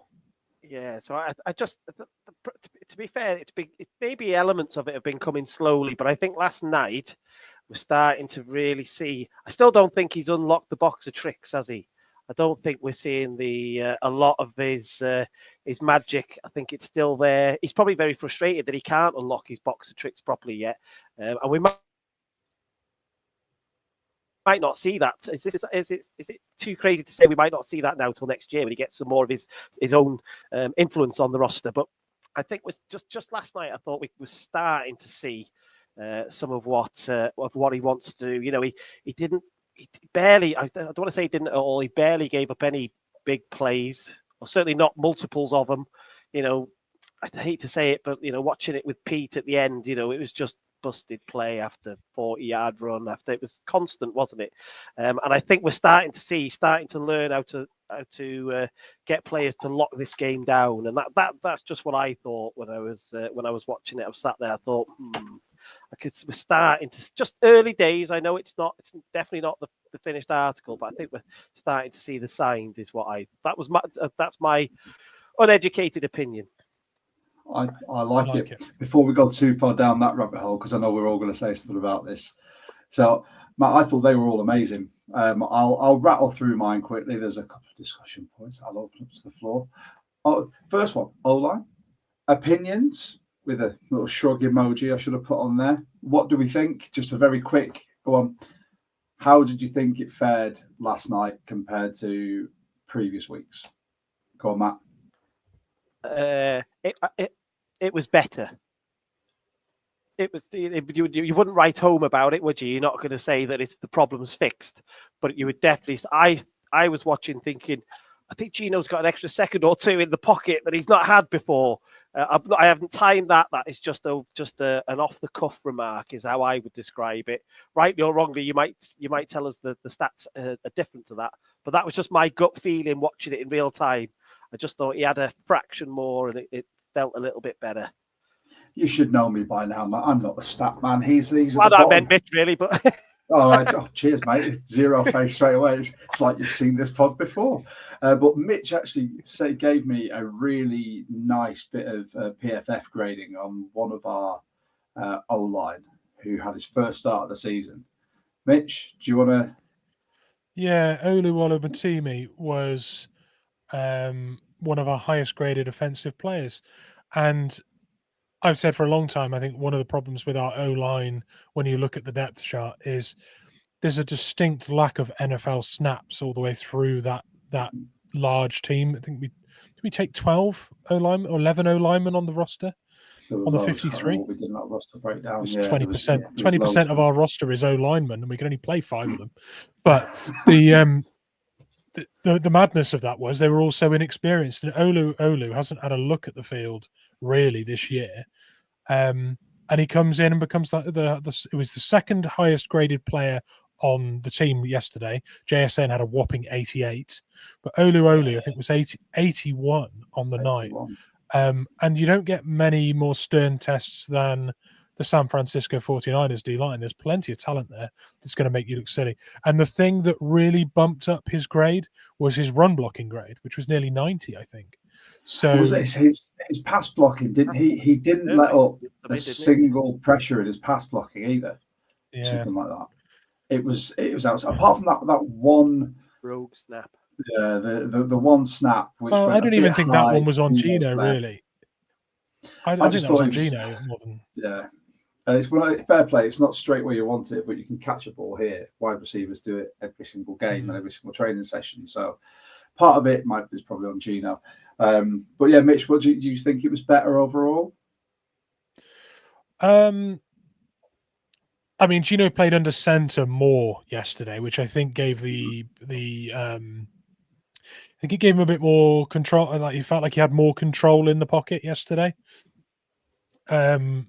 Yeah, so I just, to be fair, it maybe elements of it have been coming slowly, but I think last night we're starting to really see. I still don't think he's unlocked the box of tricks, has he? I don't think we're seeing a lot of his magic. I think it's still there. He's probably very frustrated that he can't unlock his box of tricks properly yet, and we might not see that. Is it too crazy to say we might not see that now till next year when he gets some more of his own influence on the roster? But I think was just last night. I thought we were starting to see some of what he wants to do. He didn't. he barely, I don't want to say he didn't at all, he barely gave up any big plays, or certainly not multiples of them. You know, I hate to say it, but, you know, watching it with Pete at the end, you know, it was just busted play after 40-yard run. After it was constant, wasn't it? And I think we're starting to learn how to get players to lock this game down. And that's just what I thought when I was watching it. I was sat there. I thought, we're starting to, just early days. I know it's definitely not the finished article, but I think we're starting to see the signs. That's my uneducated opinion. I like it. Before we go too far down that rabbit hole, because I know we're all going to say something about this. So, Matt, I thought they were all amazing. I'll rattle through mine quickly. There's a couple of discussion points I'll open up to the floor. First one, O-line. Opinions, with a little shrug emoji I should have put on there. What do we think? Just a very quick, go on. How did you think it fared last night compared to previous weeks? Go on, Matt. It was better. It was. You wouldn't write home about it, would you? You're not going to say that the problem's fixed, but you would definitely. I was watching, thinking, I think Gino's got an extra second or two in the pocket that he's not had before. I haven't timed that. That is just an off the cuff remark, is how I would describe it. Rightly or wrongly, you might tell us the stats are different to that, but that was just my gut feeling watching it in real time. I just thought he had a fraction more, and it felt a little bit better. You should know me by now, Matt. I'm not the stat man. He's well, I meant Mitch, really, but. All right. Oh, cheers, mate. It's zero face straight away. It's like you've seen this pod before. But Mitch actually gave me a really nice bit of PFF grading on one of our O-line who had his first start of the season. Mitch, do you want to? Yeah, Oluwole was one of our highest graded offensive players. And I've said for a long time, I think one of the problems with our O-line, when you look at the depth chart, is there's a distinct lack of NFL snaps all the way through that large team. I think we take 12 O-linemen or 11 O-linemen on the roster, on the 53. We did not roster breakdown. It's 20%. 20% of our roster is O-linemen, and we can only play 5 of them. But the madness of that was they were all so inexperienced, and Olu hasn't had a look at the field really this year, and he comes in and becomes it was the second highest graded player on the team yesterday. JSN had a whopping 88, but Olu I think was 81 on the 81. Night. And you don't get many more stern tests than the San Francisco 49ers D-line. There's plenty of talent there that's going to make you look silly. And the thing that really bumped up his grade was his run blocking grade, which was nearly 90, I think. So was it his pass blocking? Didn't he didn't let up a single pressure in his pass blocking either. Yeah. Something like that. It was outside. Apart from that one rogue snap. Yeah, the one snap. Which I don't even think that one was on Gino, really. I think that was on Gino more than. Yeah. And it's fair play. It's not straight where you want it, but you can catch a ball here. Wide receivers do it every single game and every single training session. So part of it is probably on Gino. But yeah, Mitch, what do you think it was better overall? I mean, Gino played under center more yesterday, which I think gave I think it gave him a bit more control. Like he felt like he had more control in the pocket yesterday. I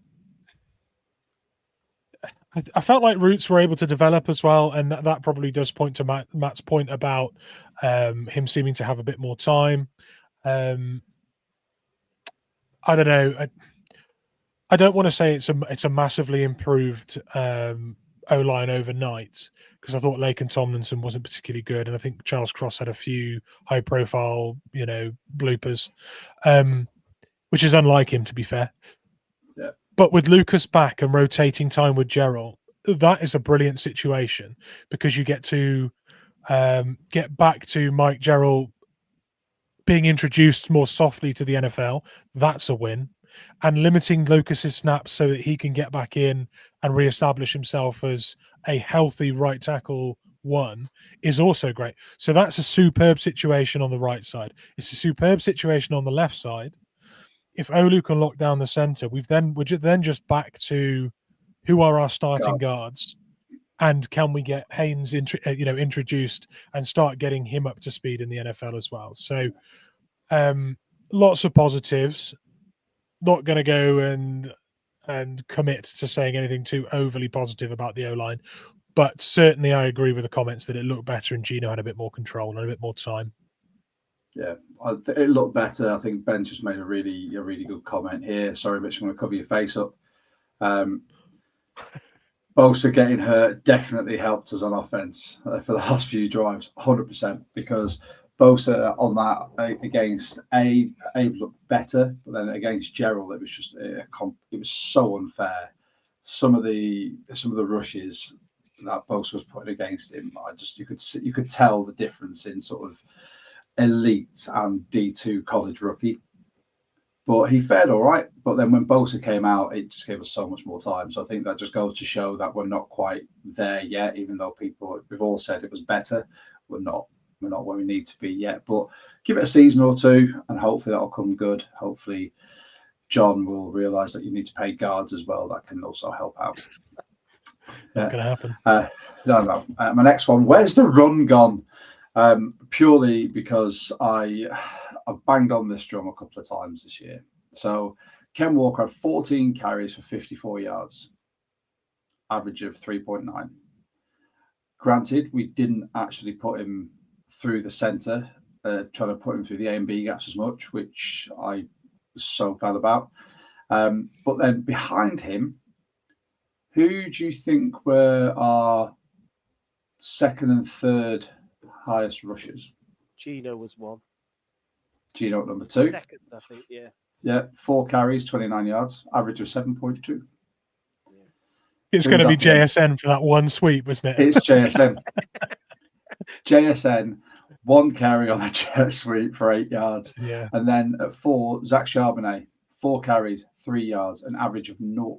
felt like routes were able to develop as well, and that probably does point to Matt's point about him seeming to have a bit more time. I don't know. I don't want to say it's a massively improved O-line overnight, because I thought Laken Tomlinson wasn't particularly good, and I think Charles Cross had a few high-profile, bloopers, which is unlike him, to be fair. Yeah. But with Lucas back and rotating time with Gerald, that is a brilliant situation, because you get to get back to Mike Gerald being introduced more softly to the NFL. That's a win. And limiting Lucas's snaps so that he can get back in and reestablish himself as a healthy right tackle one is also great. So that's a superb situation on the right side. It's a superb situation on the left side. If Olu can lock down the center, we're then just back to who are our starting guards. And can we get Haynes introduced and start getting him up to speed in the NFL as well? So lots of positives. Not going to go and commit to saying anything too overly positive about the O-line, but certainly I agree with the comments that it looked better and Gino had a bit more control and a bit more time. Yeah, it looked better. I think Ben just made a really good comment here. Sorry, Mitch, I'm going to cover your face up. Bosa getting hurt definitely helped us on offense for the last few drives, 100%, because Bosa on that against Abe looked better, but then against Gerald, it was just it was so unfair. Some of the rushes that Bosa was putting against him, you could tell the difference in sort of elite and D2 college rookie. But he fared all right. But then when Bosa came out, it just gave us so much more time. So I think that just goes to show that we're not quite there yet, even though we've all said it was better. We're not where we need to be yet. But give it a season or two, and hopefully that'll come good. Hopefully John will realise that you need to pay guards as well. That can also help out. Not going to happen. No. My next one. Where's the run gone? Purely because I've banged on this drum a couple of times this year. So Ken Walker had 14 carries for 54 yards, average of 3.9. Granted, we didn't actually put him through the centre, trying to put him through the A and B gaps as much, which I was so glad about. But then behind him, who do you think were our second and third highest rushes? Gino was one. Gino at number 2. Second, I think, yeah. Yeah, 4 carries, 29 yards, average of 7.2. It's going to be JSN for that one sweep, wasn't it? It's JSN. JSN, 1 carry on a jet sweep for 8 yards. Yeah. And then at 4, Zach Charbonnet, 4 carries, 3 yards, an average of 0.8.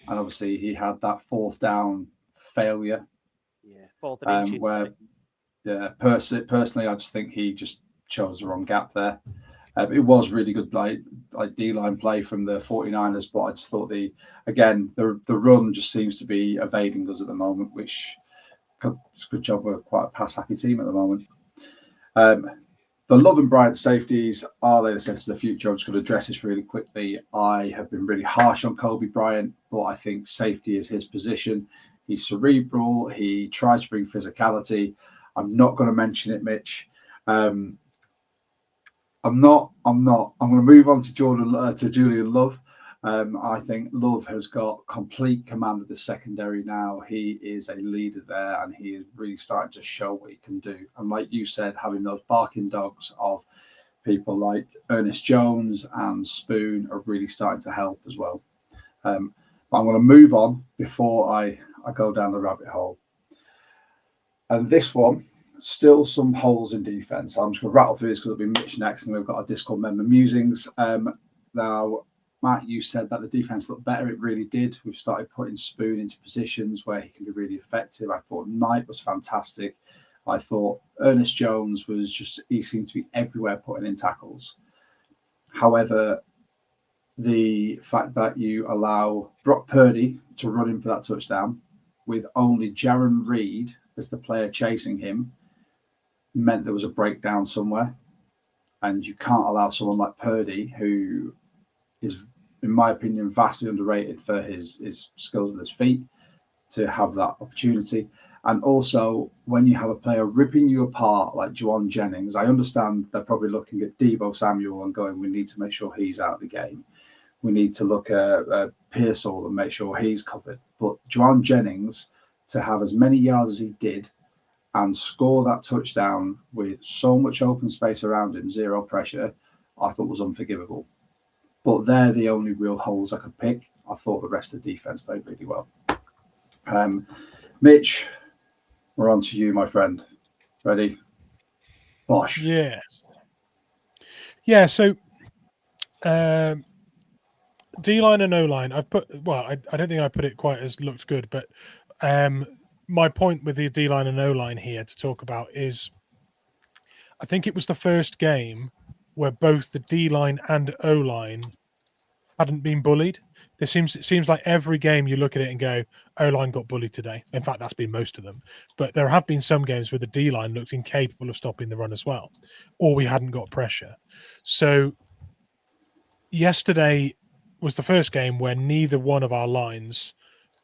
And obviously he had that 4th down failure. Yeah, 4th and inches. Where, yeah, personally, I just think he just chose the wrong gap there. It was really good D-line play from the 49ers, but I just thought the run just seems to be evading us at the moment, which it's a good job. We're quite a pass-happy team at the moment. The Love and Bryant safeties are they the sense of the future? I'm just going to address this really quickly. I have been really harsh on Kobe Bryant, but I think safety is his position. He's cerebral. He tries to bring physicality. I'm not going to mention it, Mitch. I'm not. I'm going to move on to Julian Love. I think Love has got complete command of the secondary now. He is a leader there, and he is really starting to show what he can do. And like you said, having those barking dogs of people like Ernest Jones and Spoon are really starting to help as well. But I'm going to move on before I go down the rabbit hole. And this one, still some holes in defense. I'm just going to rattle through this because it'll be Mitch next, and we've got a Discord member musings. Now, Matt, you said that the defense looked better. It really did. We've started putting Spoon into positions where he can be really effective. I thought Knight was fantastic. I thought Ernest Jones he seemed to be everywhere putting in tackles. However, the fact that you allow Brock Purdy to run in for that touchdown with only Jaron Reed as the player chasing him meant there was a breakdown somewhere. And you can't allow someone like Purdy, who is, in my opinion, vastly underrated for his skills with his feet, to have that opportunity. And also, when you have a player ripping you apart like Juwan Jennings, I understand they're probably looking at Deebo Samuel and going, we need to make sure he's out of the game. We need to look at Pearsall and make sure he's covered. But Juwan Jennings, to have as many yards as he did and score that touchdown with so much open space around him, 0 pressure, I thought was unforgivable. But they're the only real holes I could pick. I thought the rest of the defense played really well. Mitch, we're on to you, my friend. Ready? Bosh. Yeah. Yeah, so D-line and O-line, I don't think I put it quite as looked good, but my point with the D-line and O-line here to talk about is I think it was the first game where both the D-line and O-line hadn't been bullied. It seems like every game you look at it and go, O-line got bullied today. In fact, that's been most of them. But there have been some games where the D-line looked incapable of stopping the run as well, or we hadn't got pressure. So yesterday was the first game where neither one of our lines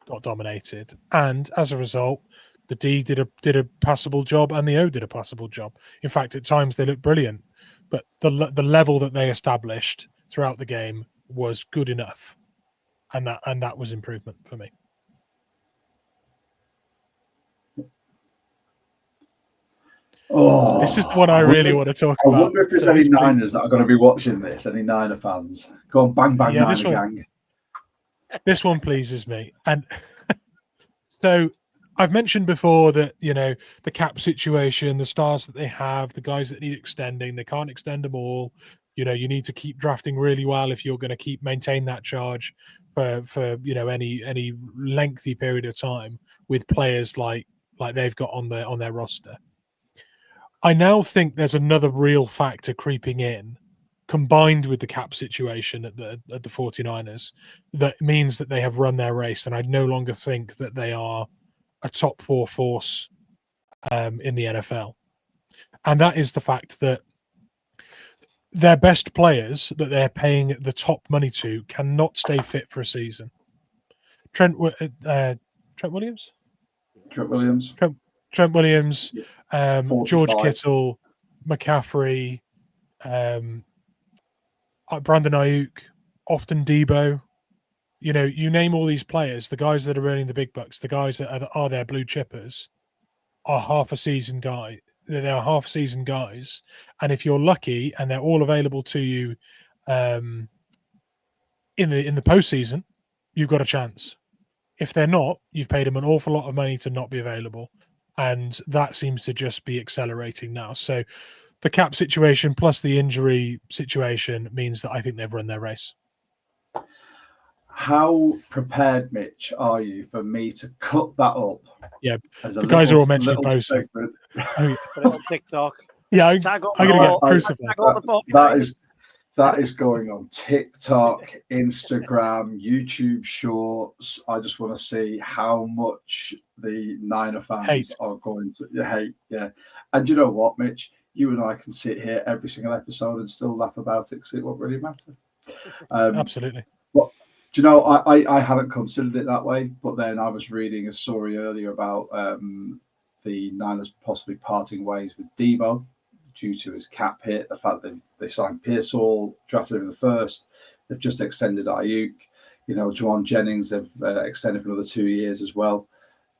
got dominated, and as a result, the D did a passable job and the O did a passable job. In fact, at times they looked brilliant, but the level that they established throughout the game was good enough, and that was improvement for me. Oh, this is the one I really want to talk about. I wonder if there's any Niners that are going to be watching this. Any Niner fans? Go on, bang bang, Niner gang. This one pleases me, and so I've mentioned before that the cap situation, the stars that they have, the guys that need extending, they can't extend them all. You need to keep drafting really well if you're going to maintain that charge for any lengthy period of time with players like they've got on their roster. I now think there's another real factor creeping in, combined with the cap situation at the 49ers, that means that they have run their race, and I no longer think that they are a top 4 force in the NFL. And that is the fact that their best players that they're paying the top money to cannot stay fit for a season. Trent Williams? Trent Williams. Trent Williams, George 45. Kittle, McCaffrey, Brandon Ayuk, often Debo. You name all these players, the guys that are earning the big bucks, the guys that are their blue chippers, are half a season guy. They are half season guys, and if you're lucky and they're all available to you in the postseason, you've got a chance. If they're not, you've paid them an awful lot of money to not be available, and that seems to just be accelerating now. So the cap situation plus the injury situation means that I think they've run their race. How prepared, Mitch, are you for me to cut that up? Yeah, the guys are all mentioning Bosa. Put it on TikTok. Yeah, I'm going to get crucified. That is going on TikTok, Instagram, YouTube Shorts. I just want to see how much the Niner fans are going to hate. Yeah, and you know what, Mitch? You and I can sit here every single episode and still laugh about it because it won't really matter. Absolutely. But do you know, I hadn't considered it that way, but then I was reading a story earlier about the Niners possibly parting ways with Debo due to his cap hit, the fact that they signed Pearsall, drafted him in the first. They've just extended Ayuk. Juwan Jennings, they've extended for another 2 years as well.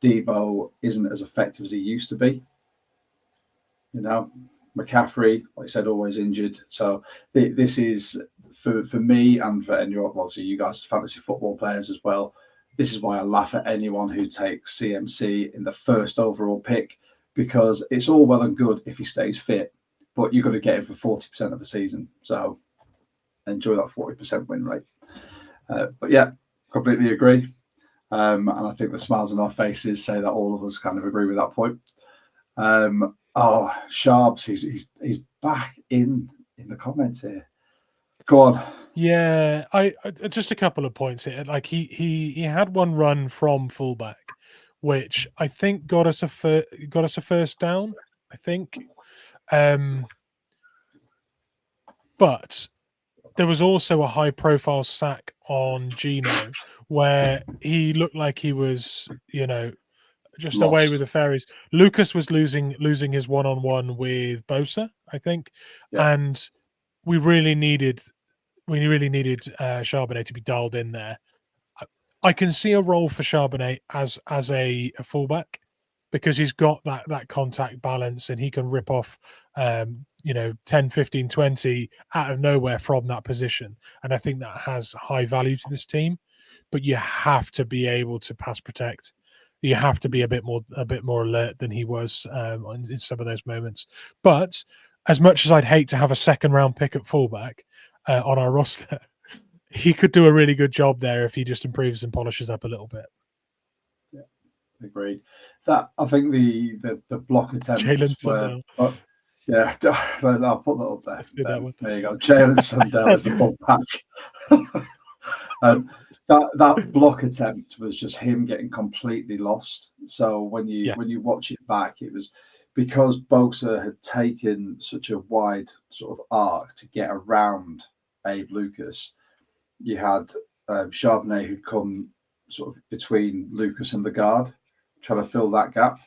Debo isn't as effective as he used to be. McCaffrey, like I said, always injured. So this is, for me and for anyone, obviously you guys fantasy football players as well, this is why I laugh at anyone who takes CMC in the first overall pick, because it's all well and good if he stays fit, but you're going to get him for 40% of the season. So enjoy that 40% win rate. But yeah, completely agree. And I think the smiles on our faces say that all of us kind of agree with that point. Sharps, he's back in the comments here. Go on. Yeah, I just a couple of points here. Like he had one run from fullback, which I think got us a first down. I think, but there was also a high-profile sack on Geno where he looked like he was, just lost away with the fairies. Lucas was losing his one-on-one with Bosa, I think, and we really needed Charbonnet to be dialed in there. I can see a role for Charbonnet as a fullback because he's got that contact balance and he can rip off 10, 15, 20 out of nowhere from that position. And I think that has high value to this team. But you have to be able to pass protect. You have to be a bit more alert than he was in some of those moments. But as much as I'd hate to have a second round pick at fullback on our roster, he could do a really good job there if he just improves and polishes up a little bit. Yeah, agreed. That I think the block attempts were. Yeah, I'll put that up there. There you go. Jalen Sundell is the fullback. That block attempt was just him getting completely lost. So when you watch it back, it was because Bosa had taken such a wide sort of arc to get around Abe Lucas. You had Charbonnet who'd come sort of between Lucas and the guard, trying to fill that gap,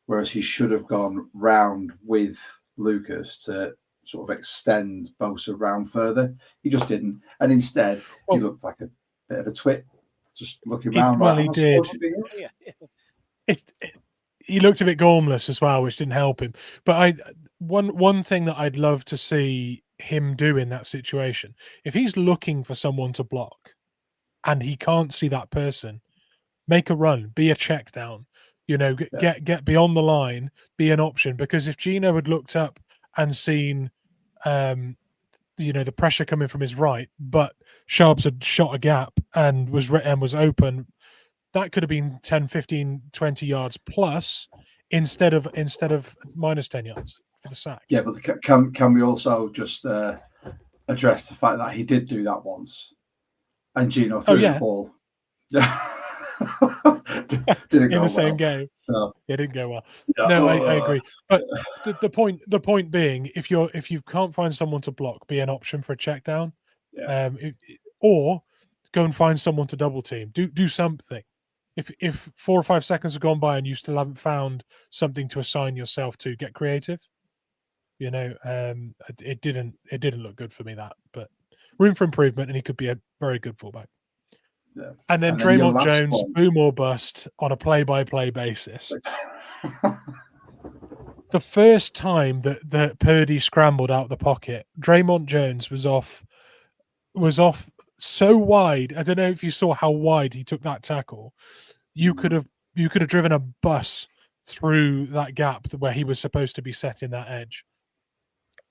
whereas he should have gone round with Lucas to sort of extend Bosa round further. He just didn't, and instead he looked like a bit of a twit, just looking around. He did. He looked a bit gormless as well, which didn't help him. But one thing that I'd love to see him do in that situation, if he's looking for someone to block and he can't see that person, make a run, be a check down, get beyond the line, be an option. Because if Gino had looked up and seen the pressure coming from his right, but Sharps had shot a gap and was open, that could have been 10, 15, 20 yards plus instead of minus 10 yards for the sack. Yeah, but can we also just address the fact that he did do that once, and Gino threw the ball. Didn't go in the same well. game. So it didn't go well. Yeah. No, I agree. But the point being, if you can't find someone to block, be an option for a check down, or go and find someone to double team. Do something. If 4 or 5 seconds have gone by and you still haven't found something to assign yourself to, get creative. It didn't look good for me, that, but room for improvement, and he could be a very good fullback. Yeah. And then Draymond Jones, boom or bust on a play-by-play basis. The first time that Purdy scrambled out the pocket, Draymond Jones was off so wide. I don't know if you saw how wide he took that tackle. You could have driven a bus through that gap where he was supposed to be setting that edge.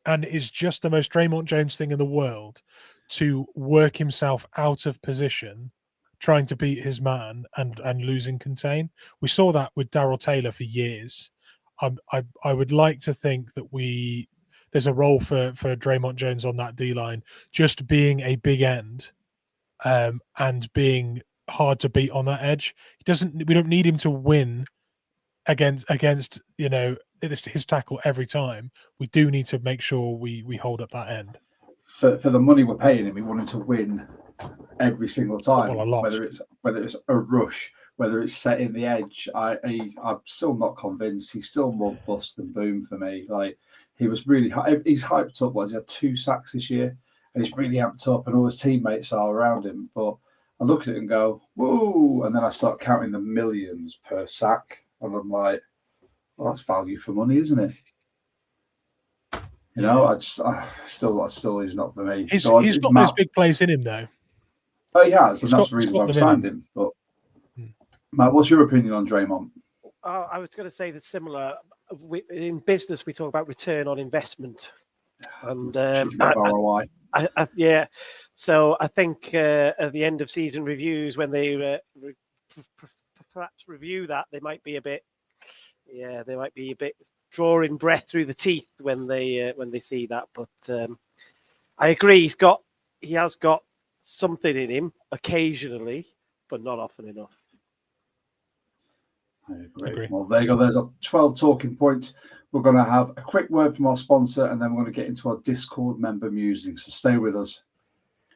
And it's just the most Draymond Jones thing in the world to work himself out of position, trying to beat his man and losing contain. We saw that with Darryl Taylor for years. I would like to think that there's a role for Draymond Jones on that D-line, just being a big end and being hard to beat on that edge. We don't need him to win against his tackle every time. We do need to make sure we hold up that end. For the money we're paying him, we want him to win every single time. Well, a lot. Whether it's a rush, whether it's setting the edge. I'm still not convinced. He's still more bust than boom for me. Like, he was really he's hyped up. He had 2 sacks this year, and he's really amped up, and all his teammates are around him. But I look at it and go, whoa, and then I start counting the millions per sack, and I'm like, well, that's value for money, isn't it? I still is not for me. He's got those big plays in him, though. Oh, he has, and that's the reason why I've signed him. But Matt, what's your opinion on Draymond? I was going to say that similar. In business, we talk about return on investment, and ROI. Yeah. So I think at the end of season reviews, when they perhaps review that, they might be a bit drawing breath through the teeth when they see that. But I agree, he has got something in him occasionally, but not often enough. I agree. Well, there you go. There's our 12 talking points. We're going to have a quick word from our sponsor, and then we're going to get into our Discord member musings. So stay with us.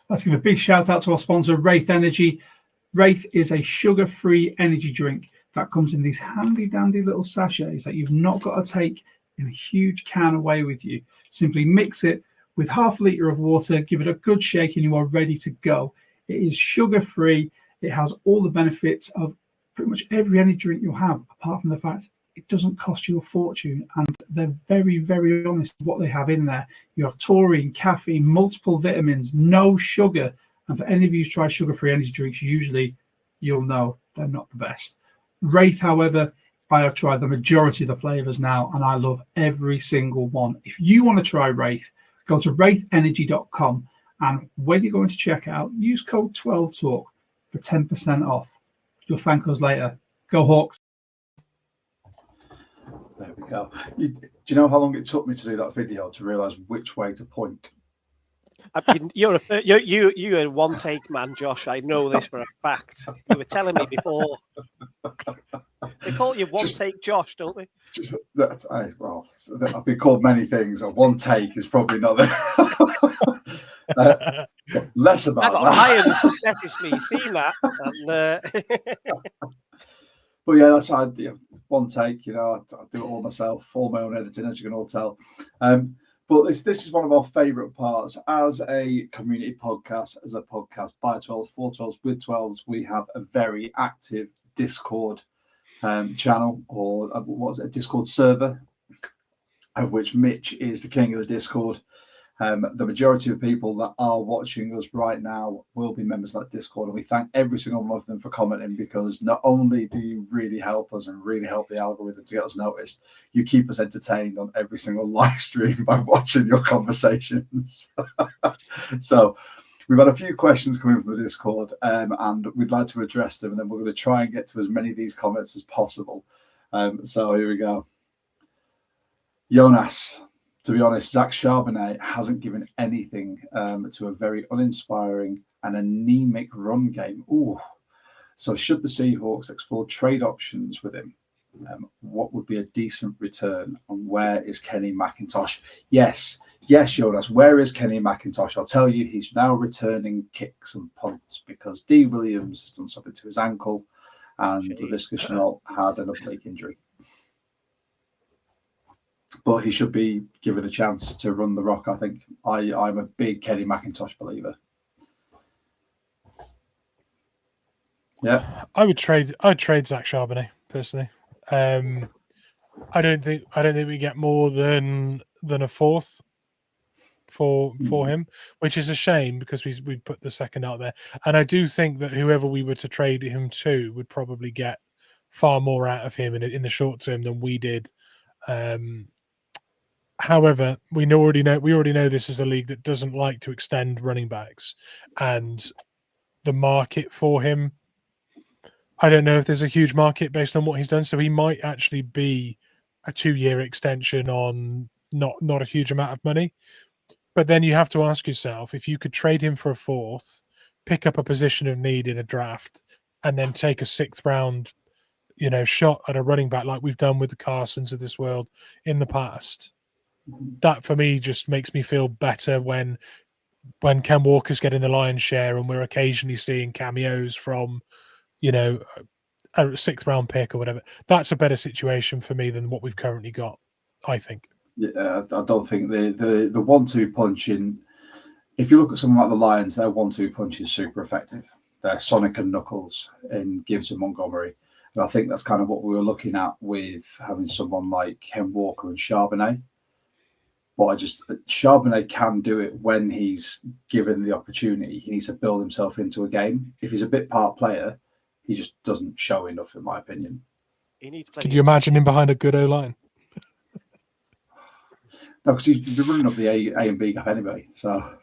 Let's give a big shout out to our sponsor, Wraith Energy. Wraith is a sugar-free energy drink that comes in these handy-dandy little sachets that you've not got to take in a huge can away with you. Simply mix it with half a litre of water, give it a good shake, and you are ready to go. It is sugar-free. It has all the benefits of pretty much every energy drink you'll have, apart from the fact it doesn't cost you a fortune, and they're very, very honest with what they have in there. You have taurine, caffeine, multiple vitamins, no sugar. And for any of you who try sugar-free energy drinks, usually you'll know they're not the best. Wraith, however, I have tried the majority of the flavors now, and I love every single one. If you want to try Wraith, go to wraithenergy.com, and when you're going to check out, use code 12TALK for 10% off. You'll thank us later. Go Hawks. There we go. Do you know how long it took me to do that video to realise which way to point? You're a one take man, Josh. I know this for a fact. You were telling me before. They call you one take Josh, don't they? I've been called many things. A one take is probably not there. Less about I got that. Ryan to message me, seen that. And, But yeah, that's one take. I do it all myself, all my own editing, as you can all tell. But this is one of our favourite parts as a community podcast, as a podcast by 12s, for 12s, with 12s. We have a very active Discord channel, or what is it, a Discord server, of which Mitch is the king of the Discord. The majority of people that are watching us right now will be members of that Discord, and we thank every single one of them for commenting, because not only do you really help us and really help the algorithm to get us noticed, you keep us entertained on every single live stream by watching your conversations. So we've had a few questions coming from the Discord, and we'd like to address them, and then we're going to try and get to as many of these comments as possible. So here we go. Jonas. To be honest, Zach Charbonnet hasn't given anything to a very uninspiring and anemic run game. Ooh. So should the Seahawks explore trade options with him? What would be a decent return? And where is Kenny McIntosh? Yes, Jonas, where is Kenny McIntosh? I'll tell you, he's now returning kicks and punts because D. Williams has done something to his ankle, and Laviska Shenault had an oblique injury. But he should be given a chance to run the rock, I think. I'm a big Kenny McIntosh believer. Yeah, I'd trade Zach Charbonnet personally. I don't think we get more than a fourth for him, which is a shame because we put the second out there, and I do think that whoever we were to trade him to would probably get far more out of him in the short term than we did. However, we already know this is a league that doesn't like to extend running backs, and the market for him, I don't know if there's a huge market based on what he's done. So he might actually be a 2-year extension on not a huge amount of money. But then you have to ask yourself, if you could trade him for a fourth, pick up a position of need in a draft, and then take a 6th round, shot at a running back like we've done with the Carsons of this world in the past. That for me just makes me feel better when Ken Walker's getting the lion's share and we're occasionally seeing cameos from, a 6th round pick or whatever. That's a better situation for me than what we've currently got, I think. Yeah, I don't think the 1-2 punch in. If you look at someone like the Lions, their 1-2 punch is super effective. They're Sonic and Knuckles in Gibbs and Montgomery. And I think that's kind of what we were looking at with having someone like Ken Walker and Charbonnet. But Charbonnet can do it when he's given the opportunity. He needs to build himself into a game. If he's a bit part player, he just doesn't show enough, in my opinion. Could you imagine him behind a good O-line? No, because he's been running up the A and B gap anyway. So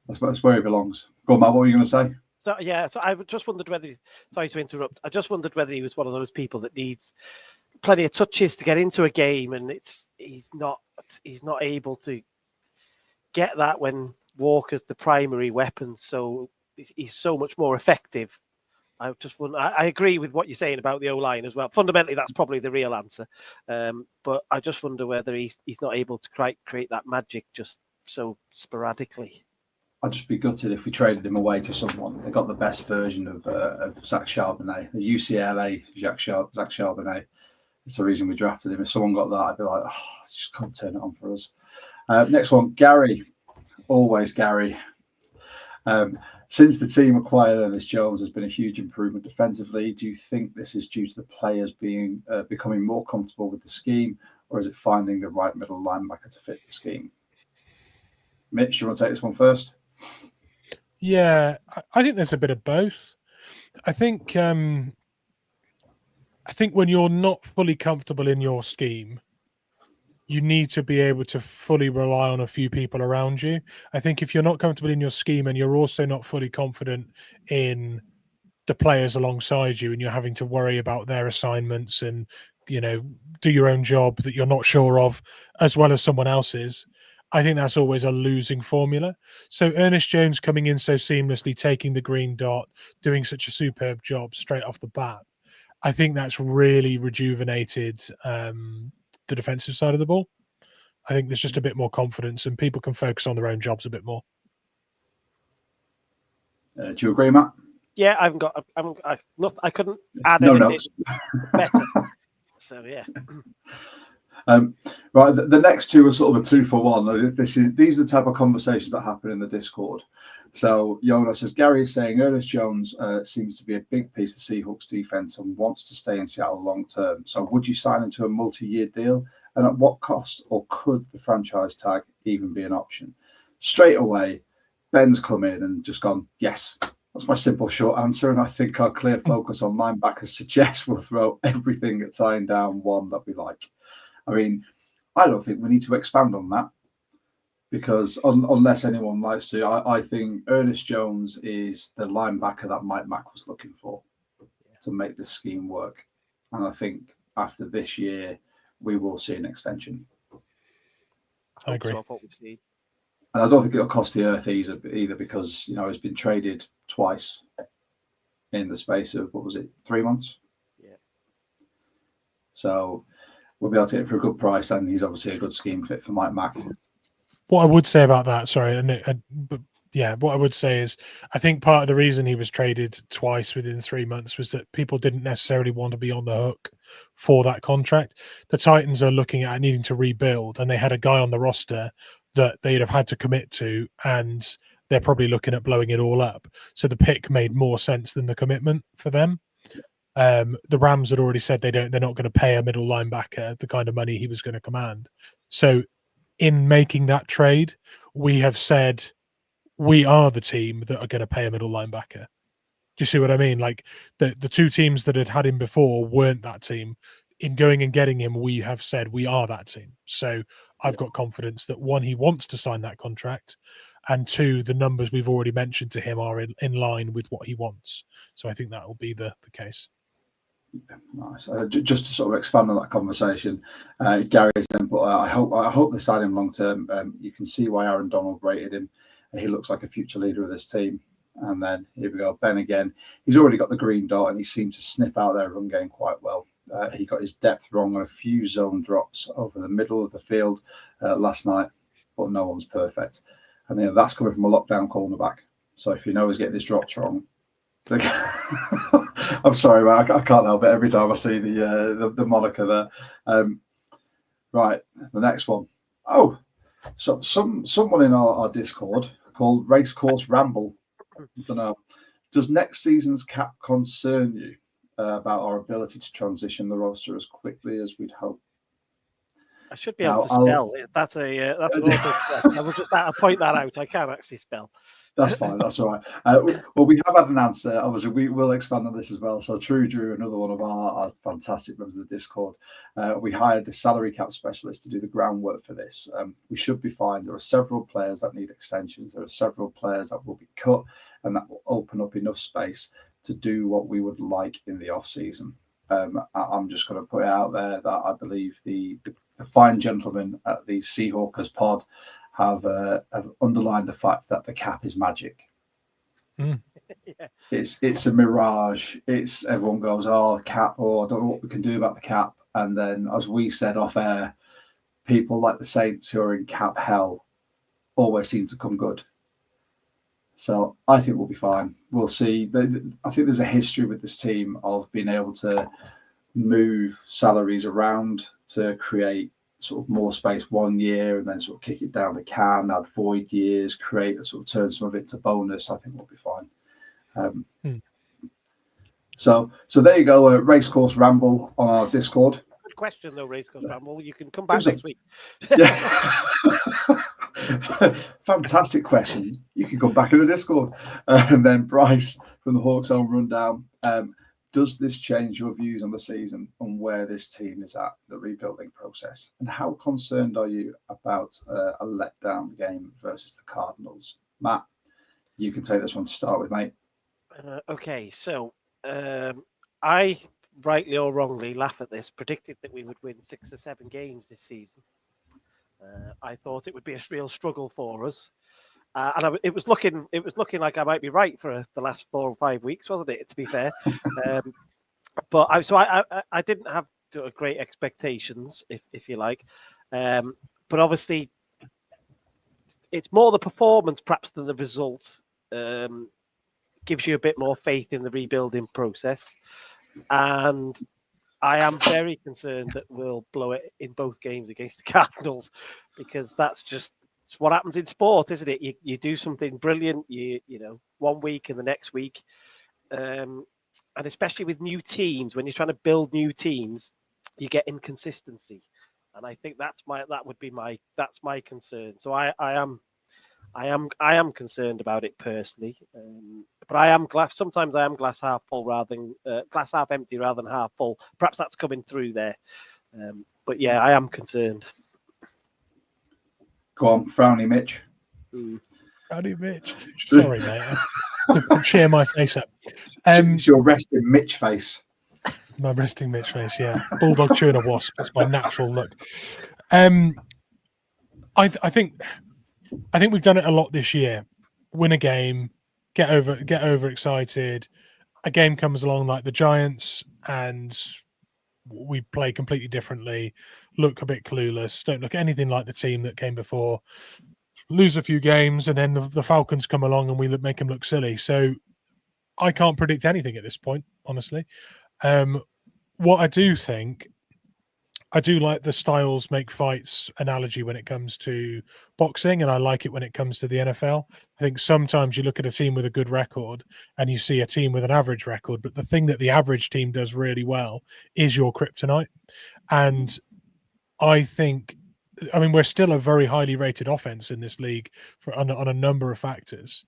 that's where he belongs. Go on, Matt, what were you going to say? So I just wondered whether, sorry to interrupt, I just wondered whether he was one of those people that needs plenty of touches to get into a game, and he's not able to get that when Walker's the primary weapon, so he's so much more effective. I agree with what you're saying about the O-line as well. Fundamentally, that's probably the real answer. But I just wonder whether he's not able to create that magic just so sporadically. I'd just be gutted if we traded him away to someone. They got the best version of Zach Charbonnet, the UCLA Zach Charbonnet. It's the reason we drafted him. If someone got that, I'd be like, just can't turn it on for us. Next one, Gary. Always Gary. Since the team acquired Ernest Jones, there's been a huge improvement defensively. Do you think this is due to the players becoming more comfortable with the scheme, or is it finding the right middle linebacker to fit the scheme? Mitch, do you want to take this one first? Yeah, I think there's a bit of both. I think when you're not fully comfortable in your scheme, you need to be able to fully rely on a few people around you. I think if you're not comfortable in your scheme and you're also not fully confident in the players alongside you, and you're having to worry about their assignments and, do your own job that you're not sure of, as well as someone else's, I think that's always a losing formula. So Ernest Jones coming in so seamlessly, taking the green dot, doing such a superb job straight off the bat, I think that's really rejuvenated the defensive side of the ball. I think there's just a bit more confidence and people can focus on their own jobs a bit more. Do you agree, Matt? Yeah, I couldn't add No anything notes. better. So yeah. Right, the next two are sort of a 2-for-1. These are the type of conversations that happen in the Discord. So Jonas says Gary is saying Ernest Jones seems to be a big piece of Seahawks defense and wants to stay in Seattle long term. So would you sign him to a multi-year deal? And at what cost, or could the franchise tag even be an option? Straight away, Ben's come in and just gone, yes. That's my simple short answer. And I think our clear focus on linebackers suggests we'll throw everything at tying down one that we like. I mean, I don't think we need to expand on that because unless anyone likes to, I think Ernest Jones is the linebacker that Mike Mack was looking for to make this scheme work. And I think after this year, we will see an extension. I agree. And I don't think it'll cost the earth either because, he's been traded twice in the space of, 3 months? Yeah. So we'll be able to get it for a good price, and he's obviously a good scheme fit for Mike Mack. What I would say about that, what I would say is I think part of the reason he was traded twice within 3 months was that people didn't necessarily want to be on the hook for that contract. The Titans are looking at needing to rebuild, and they had a guy on the roster that they'd have had to commit to, and they're probably looking at blowing it all up. So the pick made more sense than the commitment for them. The Rams had already said they're not going to pay a middle linebacker the kind of money he was going to command. So in making that trade, we have said we are the team that are going to pay a middle linebacker. Do you see what I mean? Like the two teams that had him before weren't that team. In going and getting him, we have said we are that team. So I've got confidence that one, he wants to sign that contract, and two, the numbers we've already mentioned to him are in line with what he wants. So I think that will be the case. Nice. Just to sort of expand on that conversation, Gary's saying, but I hope they sign him long term. You can see why Aaron Donald rated him. He looks like a future leader of this team. And then here we go, Ben again. He's already got the green dot, and he seemed to sniff out their run game quite well. He got his depth wrong on a few zone drops over the middle of the field last night, but no one's perfect. And that's coming from a lockdown cornerback. So if he's getting his drops wrong, I'm sorry, man, I can't help it every time I see the moniker there. Right, the next one. Oh, so someone in our Discord called Racecourse Ramble. I don't know. Does next season's cap concern you about our ability to transition the roster as quickly as we'd hope? I should be able to spell. That's an awful I will just point that out. I can actually spell. That's fine. That's all right. Well, we have had an answer. Obviously, we will expand on this as well. So, True Drew, another one of our fantastic members of the Discord, we hired a salary cap specialist to do the groundwork for this. We should be fine. There are several players that need extensions. There are several players that will be cut, and that will open up enough space to do what we would like in the off season. I'm just going to put it out there that I believe the fine gentlemen at the Seahawkers pod have underlined the fact that the cap is magic. Yeah. It's a mirage. Everyone goes, oh, cap, or I don't know what we can do about the cap. And then, as we said off air, people like the Saints who are in cap hell always seem to come good. So I think we'll be fine. We'll see. I think there's a history with this team of being able to move salaries around to create sort of more space 1 year and then sort of kick it down the can, add void years, turn some of it to bonus. I think we'll be fine. So there you go, Racecourse Ramble on our Discord. Good question though, Racecourse Ramble. You can come back next week. Yeah. Fantastic question. You can come back in the Discord. And then Bryce from the Hawks Home Rundown. Does this change your views on the season and where this team is at the rebuilding process? And how concerned are you about a letdown game versus the Cardinals? Matt, you can take this one to start with, mate. Okay, so I, rightly or wrongly, laugh at this, predicted that we would win 6 or 7 games this season. I thought it would be a real struggle for us. It was looking like I might be right for the last 4 or 5 weeks, wasn't it? To be fair, but I didn't have great expectations, if you like. But obviously, it's more the performance perhaps than the result. Gives you a bit more faith in the rebuilding process, and I am very concerned that we'll blow it in both games against the Cardinals, because that's just what happens in sport, isn't it? You do something brilliant, you know, 1 week and the next week, and especially with new teams, when you're trying to build new teams, you get inconsistency, and I think that's my concern. So I am concerned about it personally, but I am glass. Sometimes I am glass half full rather than glass half empty rather than half full. Perhaps that's coming through there, but yeah, I am concerned. Go on, Frowny Mitch. Frowny Mitch. Sorry, mate. I have to cheer my face up. It's your resting Mitch face. My resting Mitch face, yeah. Bulldog chewing a wasp. That's my natural look. I think we've done it a lot this year. Win a game, get over excited. A game comes along like the Giants, and we play completely differently. Look a bit clueless. Don't look anything like the team that came before. Lose a few games, and then the Falcons come along and we make them look silly. So I can't predict anything at this point, honestly. What I do think, I do like the styles make fights analogy when it comes to boxing, and I like it when it comes to the NFL. I think sometimes you look at a team with a good record and you see a team with an average record, but the thing that the average team does really well is your kryptonite. And I think, I mean, we're still a very highly rated offense in this league on a number of factors.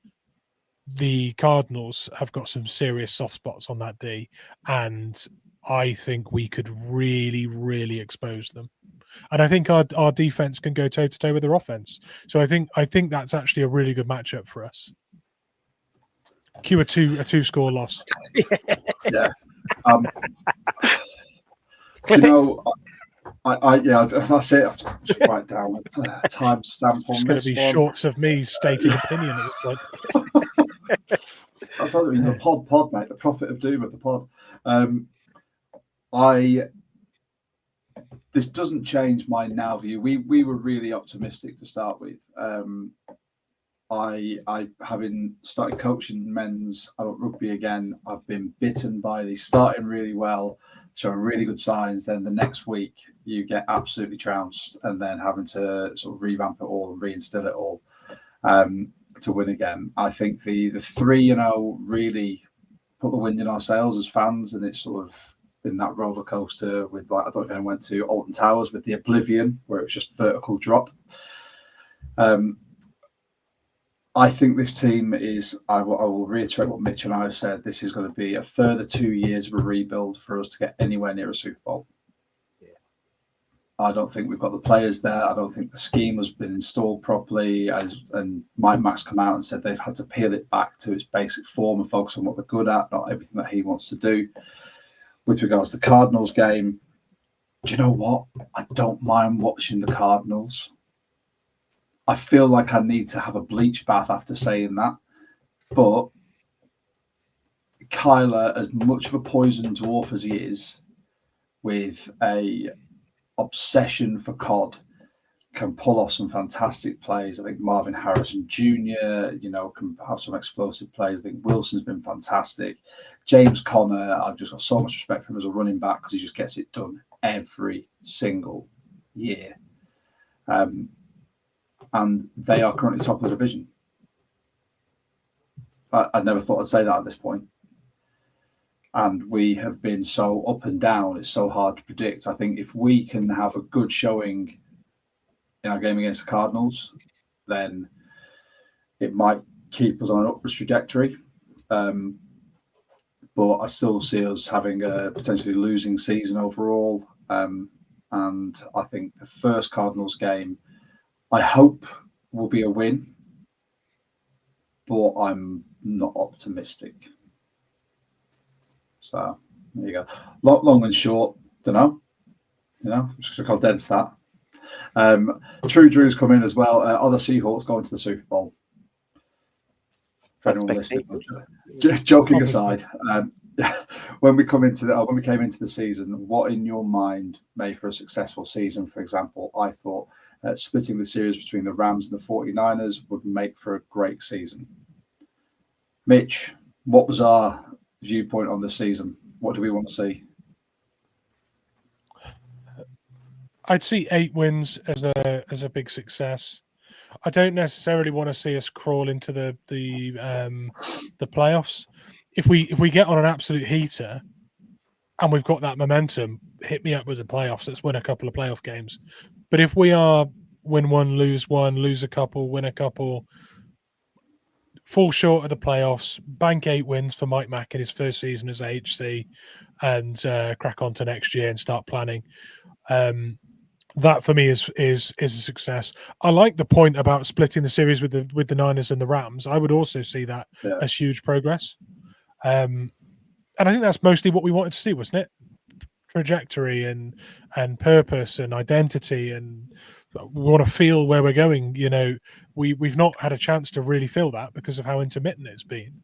The Cardinals have got some serious soft spots on that D, and I think we could really, really expose them. And I think our defense can go toe to toe with their offense. So I think that's actually a really good matchup for us. Cue a two score loss. Yeah. You know, as I say, I'll just write down a time stamp on It's this. Going to be one. shorts of me stating opinion at this point. I'll tell you, the pod, mate, the prophet of doom of the pod. This doesn't change my now view. We were really optimistic to start with. I having started coaching men's adult rugby again, I've been bitten by these starting really well, showing really good signs. Then the next week you get absolutely trounced, and then having to sort of revamp it all and reinstill it all to win again. I think the three, really put the wind in our sails as fans, and it's sort of been that roller coaster with, like, I don't know if anyone went to Alton Towers with the Oblivion, where it was just vertical drop. I think this team is, I will reiterate what Mitch and I have said, this is going to be a further 2 years of a rebuild for us to get anywhere near a Super Bowl. Yeah. I don't think we've got the players there. I don't think the scheme has been installed properly. And Mike Mack's come out and said they've had to peel it back to its basic form and focus on what they're good at, not everything that he wants to do. With regards to the Cardinals game, do you know what? I don't mind watching the Cardinals. I feel like I need to have a bleach bath after saying that. But Kyler, as much of a poison dwarf as he is, with a obsession for COD, can pull off some fantastic plays. I think Marvin Harrison Jr., can have some explosive plays. I think Wilson's been fantastic. James Conner, I've just got so much respect for him as a running back because he just gets it done every single year. And they are currently top of the division. I never thought I'd say that at this point. And we have been so up and down, it's so hard to predict. I think if we can have a good showing in our game against the Cardinals, then it might keep us on an upwards trajectory. But I still see us having a potentially losing season overall. And I think the first Cardinals game, I hope, will be a win, but I'm not optimistic. So there you go. Long and short, don't know. I'm just going to condense that. True Drew's come in as well. Are the Seahawks going to the Super Bowl? For anyone listening, joking aside, when we came into the season, what in your mind made for a successful season? For example, I thought splitting the series between the Rams and the 49ers would make for a great season. Mitch, what was our viewpoint on the season? What do we want to see? I'd see 8 wins as a big success. I don't necessarily want to see us crawl into the playoffs. If we get on an absolute heater and we've got that momentum, hit me up with the playoffs. Let's win a couple of playoff games. But if we are win one, lose a couple, win a couple, fall short of the playoffs, bank 8 wins for Mike Mack in his first season as AHC, and crack on to next year and start planning. That for me is a success. I like the point about splitting the series with the Niners and the Rams. I would also see that as huge progress. And I think that's mostly what we wanted to see, wasn't it? Trajectory and purpose and identity, and we want to feel where we're going. You know, we've not had a chance to really feel that because of how intermittent it's been.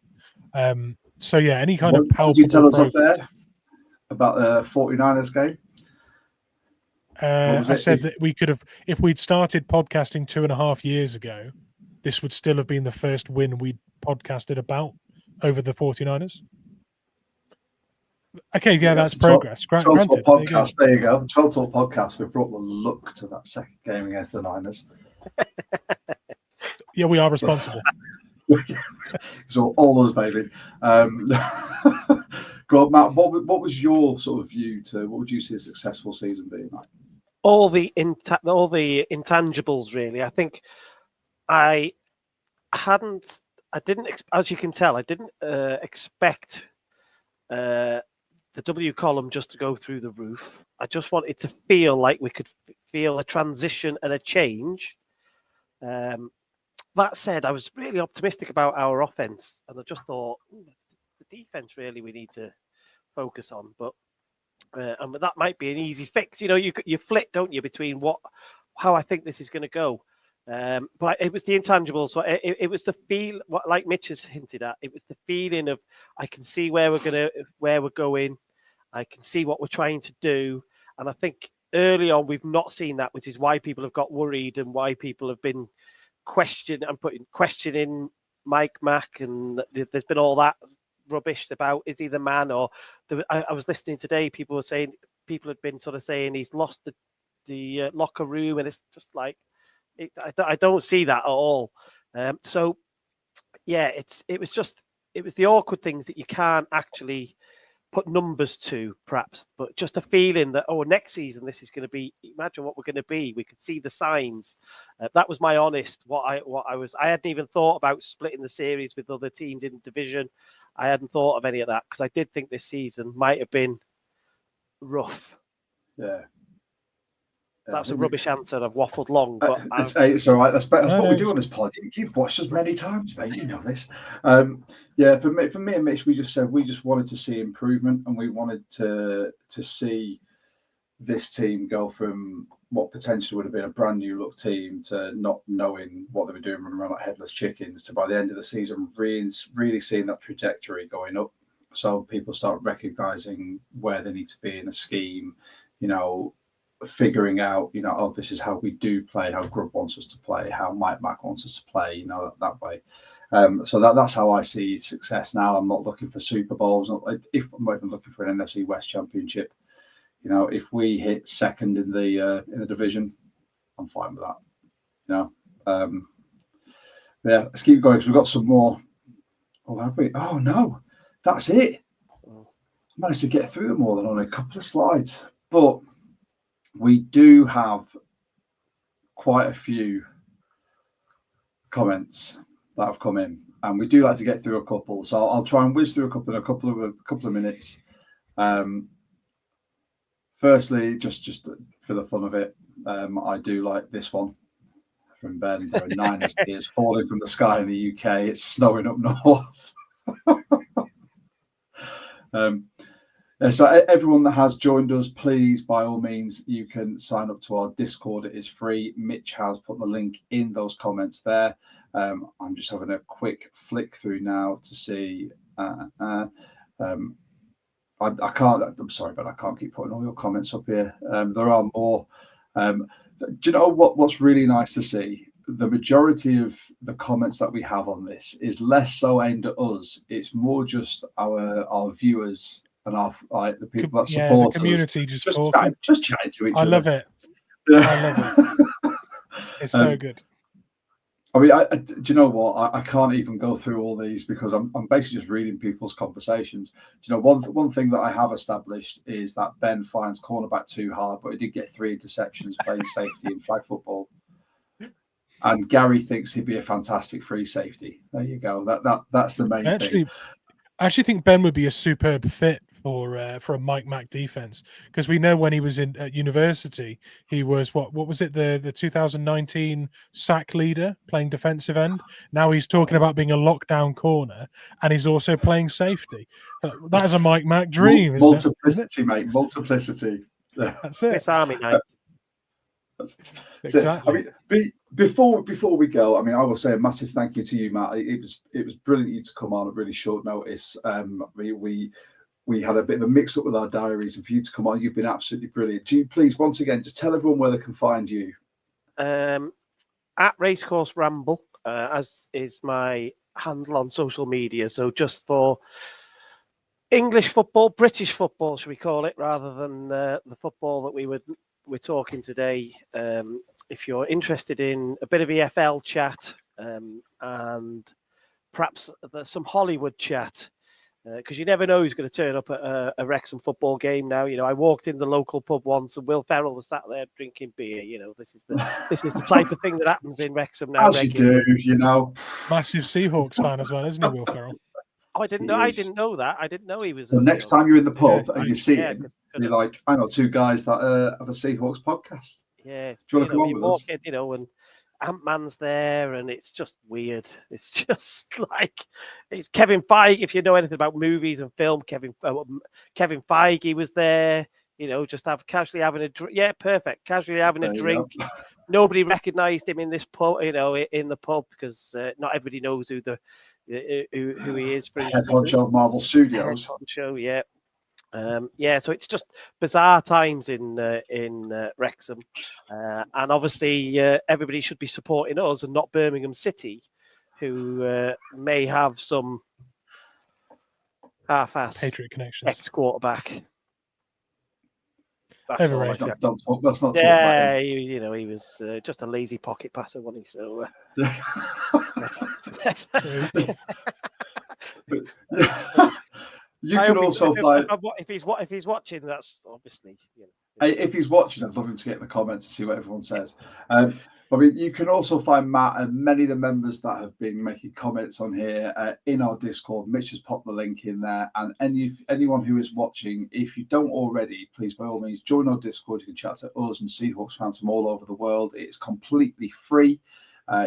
So yeah, any kind of palpable. Did you tell us off there about the 49ers game? I said that we could have, if we'd started podcasting 2.5 years ago, this would still have been the first win we'd podcasted about over the 49ers. Okay, yeah, that's progress. Granted, podcast. There you go. The 12 Talk podcast. We brought the look to that second game against the Niners. Yeah, we are responsible. So all us, baby. Go on, Matt. What was your sort of view to what would you see a successful season being like? All the intangibles, really. I think I didn't, as you can tell, I didn't expect the W column just to go through the roof. I just wanted to feel like we could feel a transition and a change. That said, I was really optimistic about our offense, and I just thought the defense really we need to focus on. But and that might be an easy fix. You know, you flit, don't you, between how I think this is going to go. But it was the intangibles. So it was the feel, like Mitch has hinted at. It was the feeling of I can see where we're going. I can see what we're trying to do, and I think early on we've not seen that, which is why people have got worried and why people have been questioning Mike Mack, and there's been all that rubbish about is he the man, or I was listening today, people had been sort of saying he's lost the locker room, and it's just like I don't see that at all. So yeah, it was the awkward things that you can't actually put numbers to, perhaps, but just a feeling that next season this is going to be. Imagine what we're going to be. We could see the signs. That was my honest. I hadn't even thought about splitting the series with other teams in the division. I hadn't thought of any of that because I did think this season might have been rough. Yeah. That's a rubbish answer. I've waffled long, but it's all right. That's what we do on this pod. You've watched us many times, mate. You know this. Yeah, for me and Mitch, we just wanted to see improvement, and we wanted to see this team go from what potentially would have been a brand new look team to not knowing what they were doing, running around like headless chickens, to by the end of the season really seeing that trajectory going up. So people start recognizing where they need to be in a scheme, you know, figuring out, you know, this is how we do play, how Grubb wants us to play, how Mike Mack wants us to play, you know, that way. So that's how I see success now. I'm not looking for Super Bowls. I'm not even looking for an NFC West championship. You know, if we hit second in the division, I'm fine with that. You know, yeah. Let's keep going because we've got some more. Oh, have we? Oh no, that's it. I managed to get through them all on a couple of slides, but we do have quite a few comments that have come in, and we do like to get through a couple. So I'll try and whiz through a couple of minutes. Firstly, just for the fun of it, I do like this one from Ben. There are Niners tears falling from the sky in the UK. It's snowing up north. So everyone that has joined us, please, by all means, you can sign up to our Discord. It is free. Mitch has put the link in those comments there. I'm just having a quick flick through now to see. I can't. I'm sorry, but I can't keep putting all your comments up here. There are more. Do you know what's really nice to see? The majority of the comments that we have on this is less so aimed at us. It's more just our viewers and the people that support the community us. just chatting to each other. other. Love it. I love it. It's so good. I mean, do you know what? I can't even go through all these because I'm basically just reading people's conversations. Do you know, one thing that I have established is that Ben finds cornerback too hard, but he did get 3 interceptions playing safety in flag football. And Gary thinks he'd be a fantastic free safety. There you go. That's the main thing. I actually think Ben would be a superb fit for a Mike Mack defense, because we know when he was at university, he was what was it, the 2019 sack leader playing defensive end. Now he's talking about being a lockdown corner, and he's also playing safety. That is a Mike Mack dream. Multiplicity, mate. Multiplicity. That's it. It's Army night. Exactly. I mean, before we go, I mean, I will say a massive thank you to you, Matt. It was brilliant of you to come on at really short notice. We had a bit of a mix up with our diaries, and for you to come on, you've been absolutely brilliant. Do you please once again just tell everyone where they can find you? At Racecourse Ramble, as is my handle on social media. So just for English football, British football, should we call it, rather than the football that we're talking today. If you're interested in a bit of EFL chat and perhaps some Hollywood chat, because you never know who's going to turn up at a Wrexham football game now. You know, I walked in the local pub once and Will Ferrell was sat there drinking beer. You know, this is the type of thing that happens in Wrexham now. As regularly. You do, you know. Massive Seahawks fan as well, isn't he, Will Ferrell? Oh, I didn't know that. I didn't know he was. The next time you're in the pub and you see him, you're like, I know 2 guys that have a Seahawks podcast. Yeah, do you want to come on with us? You know, and Ant-Man's there, and it's just weird. It's just like it's Kevin Feige. If you know anything about movies and film, Kevin Feige was there. You know, just casually having a drink. Yeah, perfect. Casually having a drink. Nobody recognised him in this pub. You know, in the pub, because not everybody knows who he is. For Head honcho of Marvel Studios. Head honcho, yeah. So it's just bizarre times in Wrexham, and obviously everybody should be supporting us and not Birmingham City, who may have some half-ass Patriot connections. Ex-quarterback. Overrated. Let's not talk about him. He was just a lazy pocket passer, wasn't he? So. You can also find if he's watching. That's obviously. If he's watching, I'd love him to get in the comments and see what everyone says. I mean, you can also find Matt and many of the members that have been making comments on here in our Discord. Mitch has popped the link in there, and anyone who is watching, if you don't already, please by all means join our Discord. You can chat to us and Seahawks fans from all over the world. It's completely free.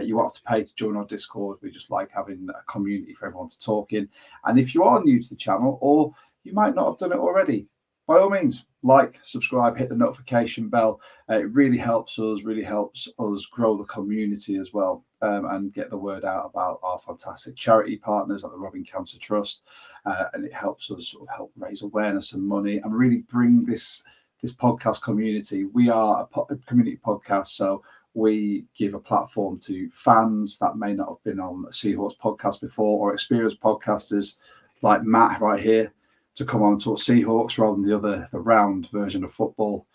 You won't have to pay to join our Discord. We just like having a community for everyone to talk in. And if you are new to the channel, or you might not have done it already, by all means, like, subscribe, hit the notification bell. It really helps us grow the community as well, and get the word out about our fantastic charity partners like the Robbing Cancer Trust. And it helps us sort of help raise awareness and money and really bring this podcast community. We are a community podcast, so we give a platform to fans that may not have been on a Seahawks podcast before, or experienced podcasters like Matt right here, to come on and talk Seahawks rather than the round version of football.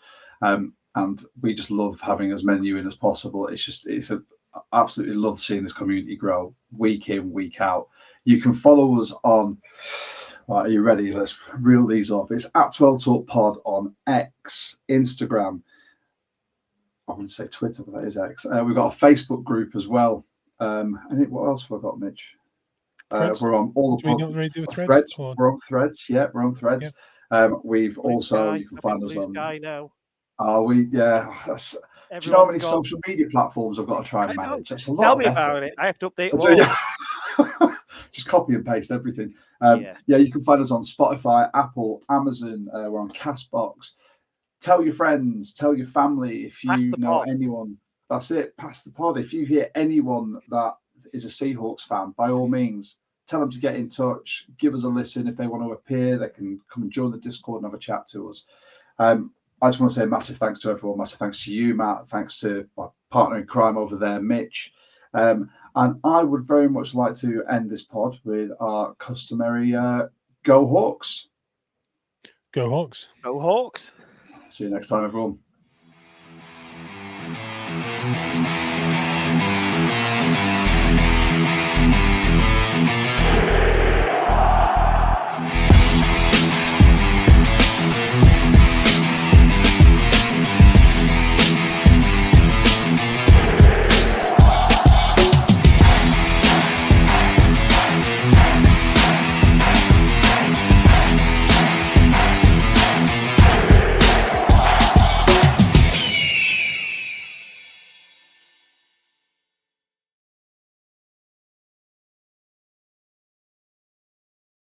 And we just love having as many in as possible. Absolutely love seeing this community grow week in, week out. You can follow us on, are you ready? Let's reel these off. It's at 12 Talk Pod on X, Instagram. I wouldn't say Twitter, but that is X. We've got a Facebook group as well. What else have I got, Mitch? We're on all the threads. We're on threads. Yeah, we're on threads. Yeah. We've also, you can find us on. Now. Are we? Yeah. Do you know how many social media platforms I've got to try and manage? That's a lot. Tell me about it. I have to update all. Just copy and paste everything. Yeah. You can find us on Spotify, Apple, Amazon. We're on Castbox. Tell your friends, tell your family if Pass you the know pod. anyone. That's it. Pass the pod. If you hear anyone that is a Seahawks fan, by all means, tell them to get in touch. Give us a listen. If they want to appear, they can come and join the Discord and have a chat to us. I just want to say massive thanks to everyone. Massive thanks to you, Matt. Thanks to my partner in crime over there, Mitch. And I would very much like to end this pod with our customary Go Hawks. Go Hawks. Go Hawks. See you next time, everyone.